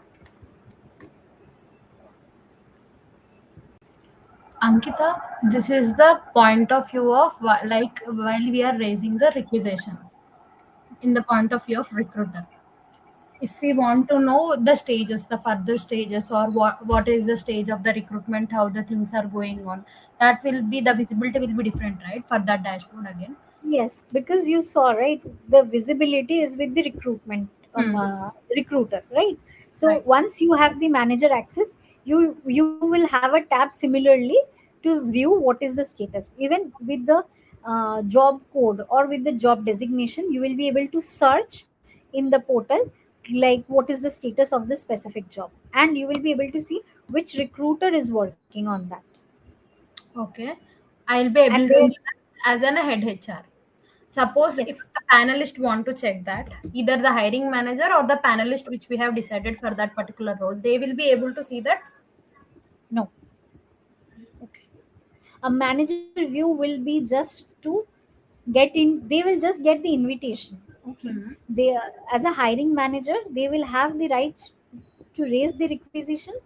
Ankita, this is the point of view of like while we are raising the requisition in the point of view of recruiter. If we want to know the stages, the further stages, or what is the stage of the recruitment, how the things are going on, that will be, the visibility will be different, right, for that dashboard again. Yes, because you saw, right, the visibility is with the recruitment recruiter, right? So Right. once you have the manager access, you will have a tab similarly to view what is the status. Even with the job code or with the job designation, you will be able to search in the portal like what is the status of the specific job, and you will be able to see which recruiter is working on that. Okay, I'll be able And to then- see that as an head HR. Suppose Yes. if the panelist want to check that, either the hiring manager or the panelist which we have decided for that particular role, they will be able to see that. No. Okay. A manager view will be just to get in, they will just get the invitation. Okay. Mhm. They, as a hiring manager, they will have the rights to raise the requisition,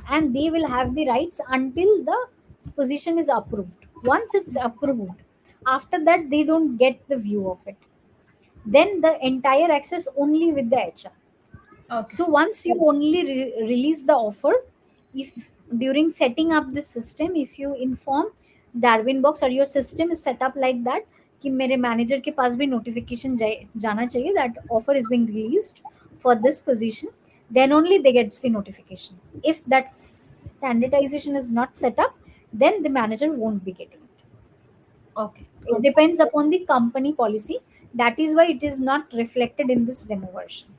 and they will have the rights until the position is approved. Once it's approved, after that they don't get the view of it. Then the entire access only with the HR. Okay. So once you only release the offer, if during setting up the system, if you inform Darwin box or your system is set up like that कि मेरे manager के पास भी notification जाना चाहिए that offer is being released for this position, then only they gets the notification. If that standardization is not set up, then the manager won't be getting it. Okay. It depends upon the company policy. That is why it is not reflected in this demo version.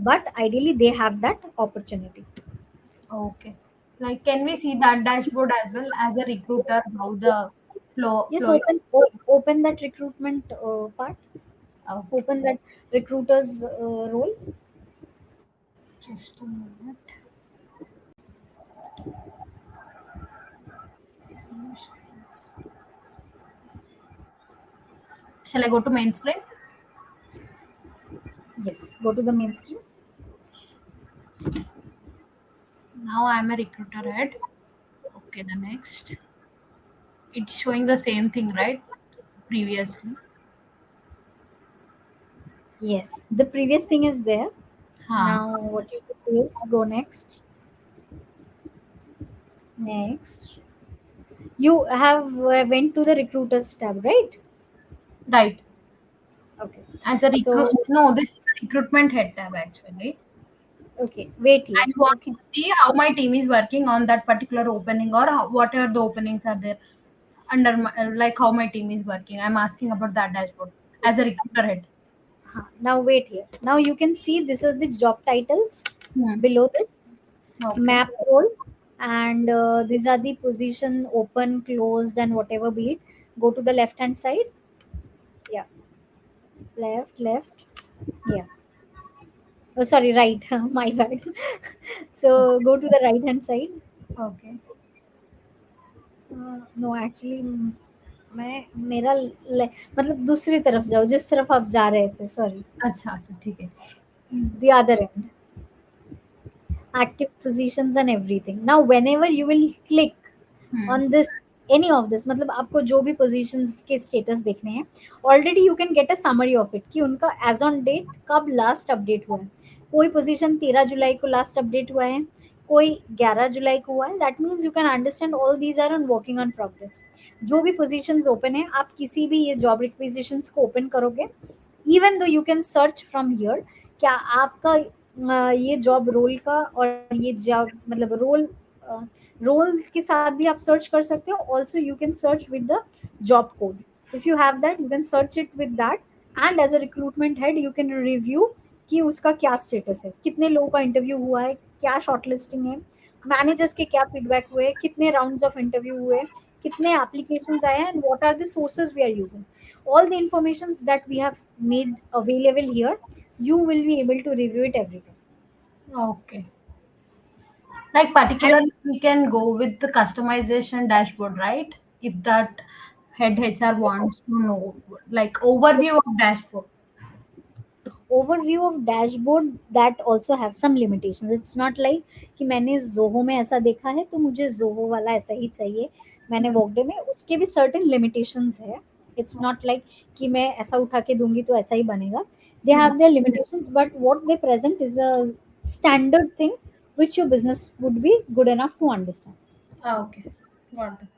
But ideally, they have that opportunity. Okay. Like, can we see that dashboard as well as a recruiter? How the Yes, flow is? open that recruitment part. Okay. Open that recruiter's role. Just a minute. Shall I go to main screen? Yes, go to the main screen. Now I'm a recruiter head. Okay, the next. It's showing the same thing, right? Previously. Yes, the previous thing is there. Huh. Now, what you do is go next. Next, you have went to the recruiters tab, right? Right. Okay. As a So, recruit, no, this is the recruitment head tab actually. okay, wait here. I want Okay. to see how my team is working on that particular opening, or what are the openings are there under my, like how my team is working. I'm asking about that dashboard as a recruiter head. Now wait here. Now you can see this is the job titles Hmm. below this Okay. map role, and these are the position open, closed, and whatever be it. Go to the left hand side. Yeah, left. Yeah. Oh, sorry, right. My bad. So go to the right hand side. Okay. No actually मैं मेरा मतलब दूसरी तरफ जाओ जिस तरफ आप जा रहे थे, सॉरी, अच्छा अच्छा ठीक है. the other end, active positions and everything. Now whenever you will click Hmm. on this any of this, मतलब आपको जो भी positions के status देखने हैं, already you can get a summary of it कि उनका as on date कब last update हुआ है. कोई position 13 जुलाई को last update हुआ है, कोई 11 जुलाई को हुआ है. That means you can understand all these are on working on progress. जो भी positions open है, आप किसी भी ये job requisitions को open करोगे, even though you can search from here, क्या आपका ये जॉब रोल का और ये जॉब मतलब रोल के साथ भी आप सर्च कर सकते हो. Also you can search with the job code. If you have that, you can search it with that, and as a recruitment head you can review कि उसका क्या स्टेटस है, कितने लोगों का इंटरव्यू हुआ है, क्या शॉर्टलिस्टिंग है, मैनेजर्स के क्या फीडबैक हुए, कितने राउंड्स ऑफ इंटरव्यू हुए, कितने एप्लीकेशंस आए हैं, and what are the sources we are using. All the informations that we have made available here, you will be able to review it everything. Okay. Like particularly we can go with the customization dashboard, right? If that head HR wants to know like overview of dashboard. Overview of dashboard that also have some limitations. It's not like कि मैंने zoho में ऐसा देखा है तो मुझे zoho वाला ऐसा ही चाहिए, मैंने workday में उसके भी certain limitations है. It's not like कि मैं ऐसा उठा के दूंगी तो ऐसा ही बनेगा. They have their limitations, but what they present is a standard thing which your business would be good enough to understand. Okay. Got that.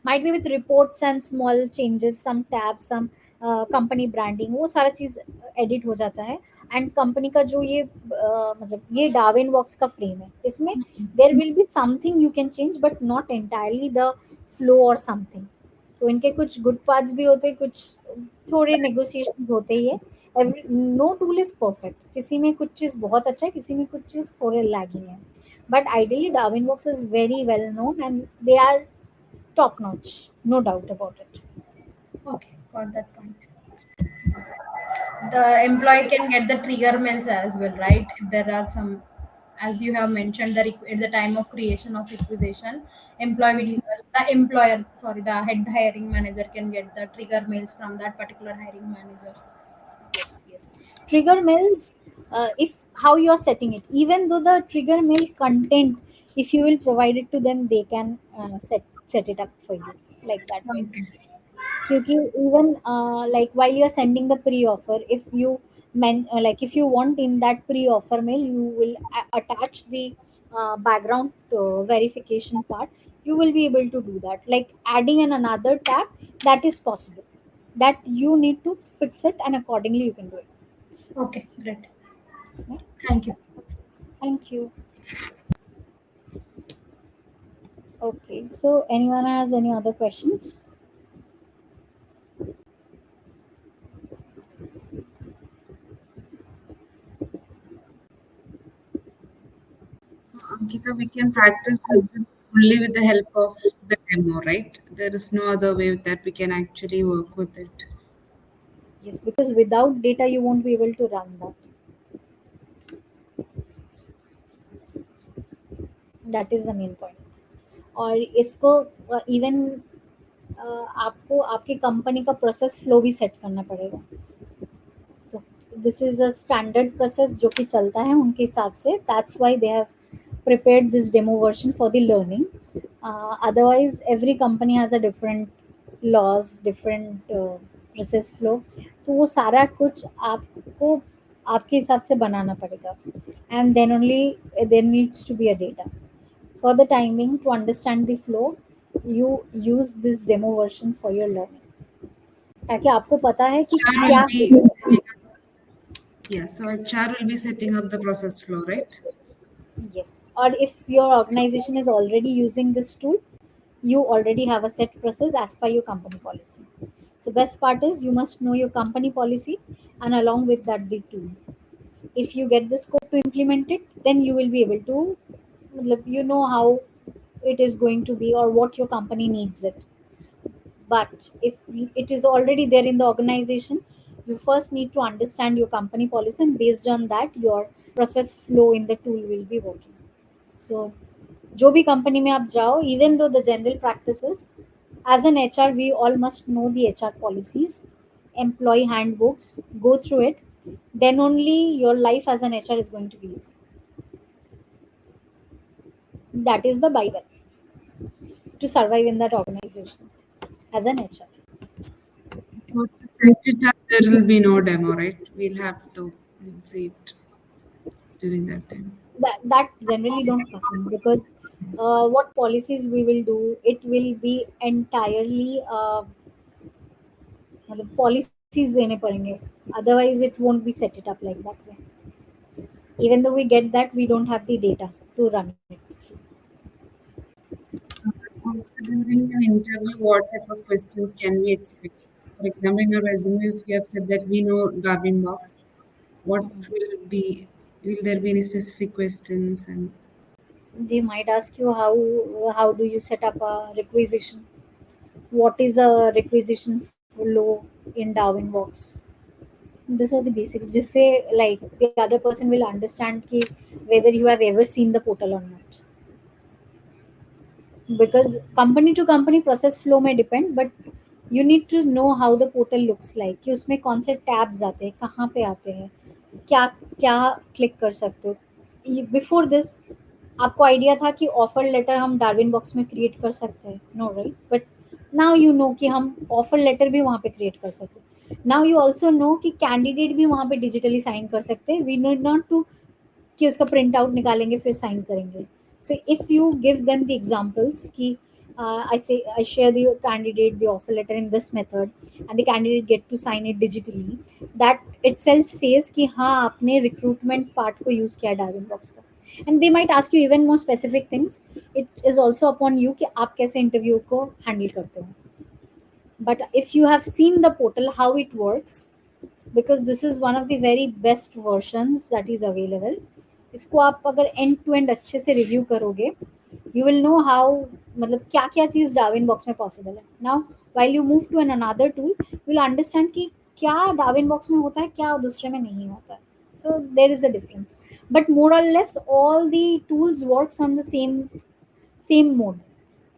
Might be with reports and small changes, some tabs, some company branding, वो सारा चीज़ edit हो जाता है. And company का जो ये मतलब ये डार्विन बॉक्स का फ्रेम है, इसमें there will be something you can change but not entirely the flow और समथिंग. तो इनके कुछ गुड पार्ट्स भी होते हैं, कुछ थोड़े नेगोशिएशन होते ही है. No tool is perfect. किसी में कुछ चीज़ बहुत अच्छा है, किसी में कुछ चीज़ थोड़े लैगिंग है. But ideally Darwinbox is very well known and they are top notch, no doubt about it. Okay, got that point. The employee can get the trigger mails as well, right? If there are some, as you have mentioned, at the time of creation of requisition, the employer, sorry, the head hiring manager can get the trigger mails from that particular hiring manager. Yes. Trigger mails, if how you are setting it, even though the trigger mail content, if you will provide it to them, they can set it up for you like that way. Okay. क्योंकि even like while you are sending the pre-offer, if you like if you want in that pre-offer mail, you will attach the background verification part you will be able to do that. Like adding an another tab, that is possible. That you need to fix it, and accordingly you can do it. Okay, great. Okay? Thank you. Thank you. Okay, so anyone has any other questions? So, Ankita, we can practice with this only with the help of the demo, right? There is no other way that we can actually work with it. Yes, because without data you won't be able to run that. That is the main point. और इसको even आपको आपकी company का process flow भी set करना पड़ेगा. तो this is a standard process जो कि चलता है उनके हिसाब से. That's why they have prepared this demo version for the learning. Otherwise every company has a different laws, different process flow. तो वो सारा कुछ आपको आपके हिसाब से बनाना पड़ेगा. And then only there needs to be a data. For the timing, to understand the flow, you use this demo version for your learning. ताकि आपको पता है कि HR क्या. will be setting up, yeah, so HR will be setting up the process flow, right? Yes. Or if your organization is already using this tool, you already have a set process as per your company policy. So best part is you must know your company policy, and along with that the tool. If you get the scope to implement it, then you will be able to, you know how it is going to be or what your company needs it. But if it is already there in the organization, you first need to understand your company policy, and based on that your process flow in the tool will be working. So जो भी company में आप जाओ, even though the general practices, as an HR we all must know the HR policies, employee handbooks, go through it, then only your life as an HR is going to be easy. That is the Bible to survive in that organization as an HR. So to set it up, there will be no demo, right? We'll have to see it during that time. That generally don't happen because what policies we will do, it will be entirely मतलब policies देने पड़ेंगे. Otherwise it won't be set it up like that way. Even though we get that, we don't have the data to run it through. Also, during an interview, what type of questions can we expect? For example, in a resume, if you have said that we know Darwin box, what will there be any specific questions? And They might ask you how do you set up a requisition, what is a requisition flow in Darwin box. These are the basics, just say like the other person will understand ki whether you have ever seen the portal or not. Because company to company process flow may depend, but you need to know how the portal looks like, कि उसमें कौन से tabs आते हैं, कहाँ पे आते हैं, क्या क्या क्लिक कर सकते हो. बिफोर दिस आपको आइडिया था कि ऑफर लेटर हम डार्विन बॉक्स में क्रिएट कर सकते हैं, no right. But now you know कि हम ऑफर लेटर भी वहाँ पे क्रिएट कर सकते हैं. नाउ यू ऑल्सो नो कि कैंडिडेट भी वहाँ पे डिजिटली साइन कर सकते हैं. वी नीड नॉट टू कि उसका प्रिंट आउट निकालेंगे फिर साइन करेंगे. So if you give them the examples ki I share the candidate the offer letter in this method and the candidate get to sign it digitally, that itself says कि हाँ आपने recruitment part को use किया Darwin box का. And they might ask you even more specific things. It is also upon you कि आप कैसे interview को handle करते हो. But if you have seen the portal how it works, because this is one of the very best versions that is available, इसको आप अगर and to and अच्छे से रिव्यू करोगे, यू विल नो हाउ मतलब क्या क्या चीज़ डार्विन बॉक्स में पॉसिबल है. Now while you move to an another tool, you will understand कि क्या डार्विन बॉक्स में होता है, क्या दूसरे में नहीं होता है. So there is a difference, but more or less all the tools works on the same mode.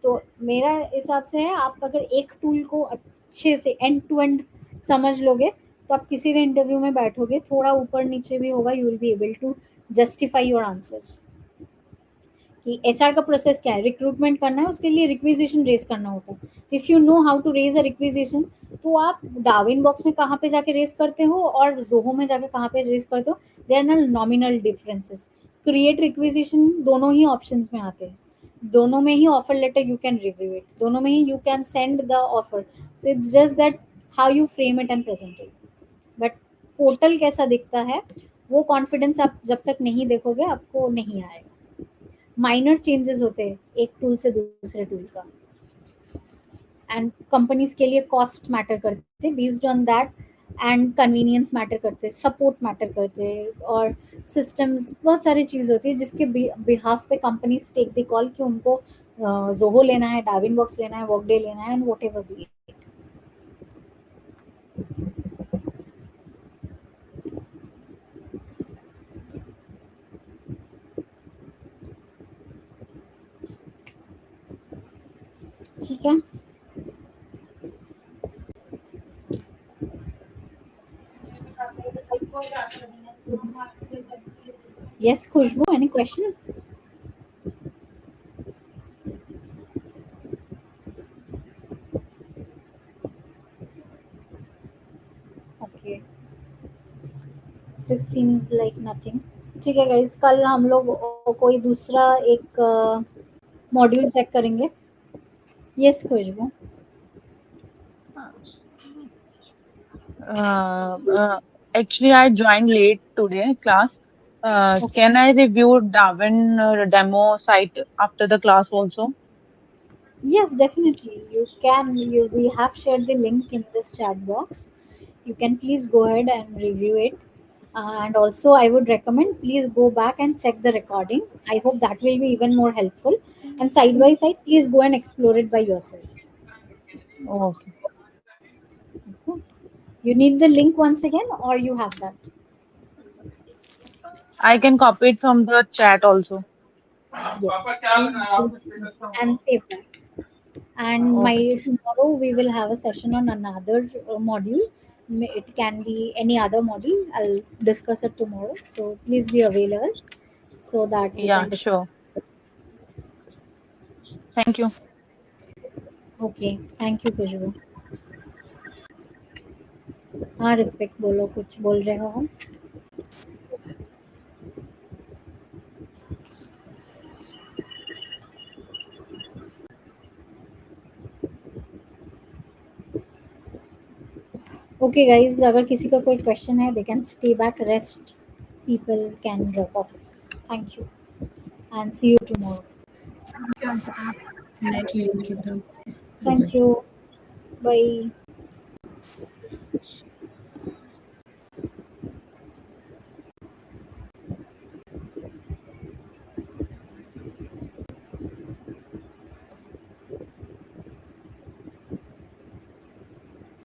तो मेरा हिसाब से है आप अगर एक टूल को अच्छे से एंड टू एंड समझ लोगे, तो आप किसी भी इंटरव्यू में बैठोगे, थोड़ा ऊपर नीचे भी होगा, you will be able to justify your answers. कि एचआर का प्रोसेस क्या है, रिक्रूटमेंट करना है, उसके लिए रिक्विजिशन रेज करना होता है. If you know how to raise a requisition, तो आप डार्विन बॉक्स में कहाँ पे जाके रेज करते हो और जोहो में जाके कहाँ पे रेज करते हो, there are nominal differences. Create requisition दोनों ही ऑप्शंस में आते हैं. दोनों में ही offer letter you can review it, दोनों में ही you can send the offer. So it's just that how you frame it and present it. But portal कैसा दिखता है वो कॉन्फिडेंस आप जब तक नहीं देखोगे आपको नहीं आएगा. माइनर चेंजेस होते हैं एक टूल से दूसरे टूल का. एंड कंपनीज के लिए कॉस्ट मैटर करते based on that, and convenience matter करते, सपोर्ट मैटर करते, और सिस्टम्स, बहुत सारी चीज़ होती है जिसके बिहाफ पे कंपनीज टेक द कॉल कि उनको जोहो लेना है, डार्विन बॉक्स लेना है, वर्कडे लेना है, एंड वॉट एवर बी. ठीक है. Yes, Khushbu, any question? Okay. So it seems like nothing. ठीक है guys, कल हम लोग कोई दूसरा एक मॉड्यूल चेक करेंगे. Yes, Khushbu. Actually, I joined late today class. Okay. Can I review Darwin demo site after the class also? Yes, definitely. You can. We have shared the link in this chat box. You can please go ahead and review it. And also, I would recommend please go back and check the recording. I hope that will be even more helpful. And side by side, please go and explore it by yourself. Okay. Okay. You need the link once again, or you have that? I can copy it from the chat also. Yes. Please do and save that. And my Okay. tomorrow we will have a session on another module. It can be any other module. I'll discuss it tomorrow. So please be available so that we Yeah, can discuss. sure. Thank you. Okay. Thank you, Kushbu. हाँ ऋत्विक बोलो, कुछ बोल रहे हो हम? Okay guys, अगर किसी का कोई question है, they can stay back, rest. People can drop off. Thank you and see you tomorrow. Thank you, Ankita. Thank you. Bye.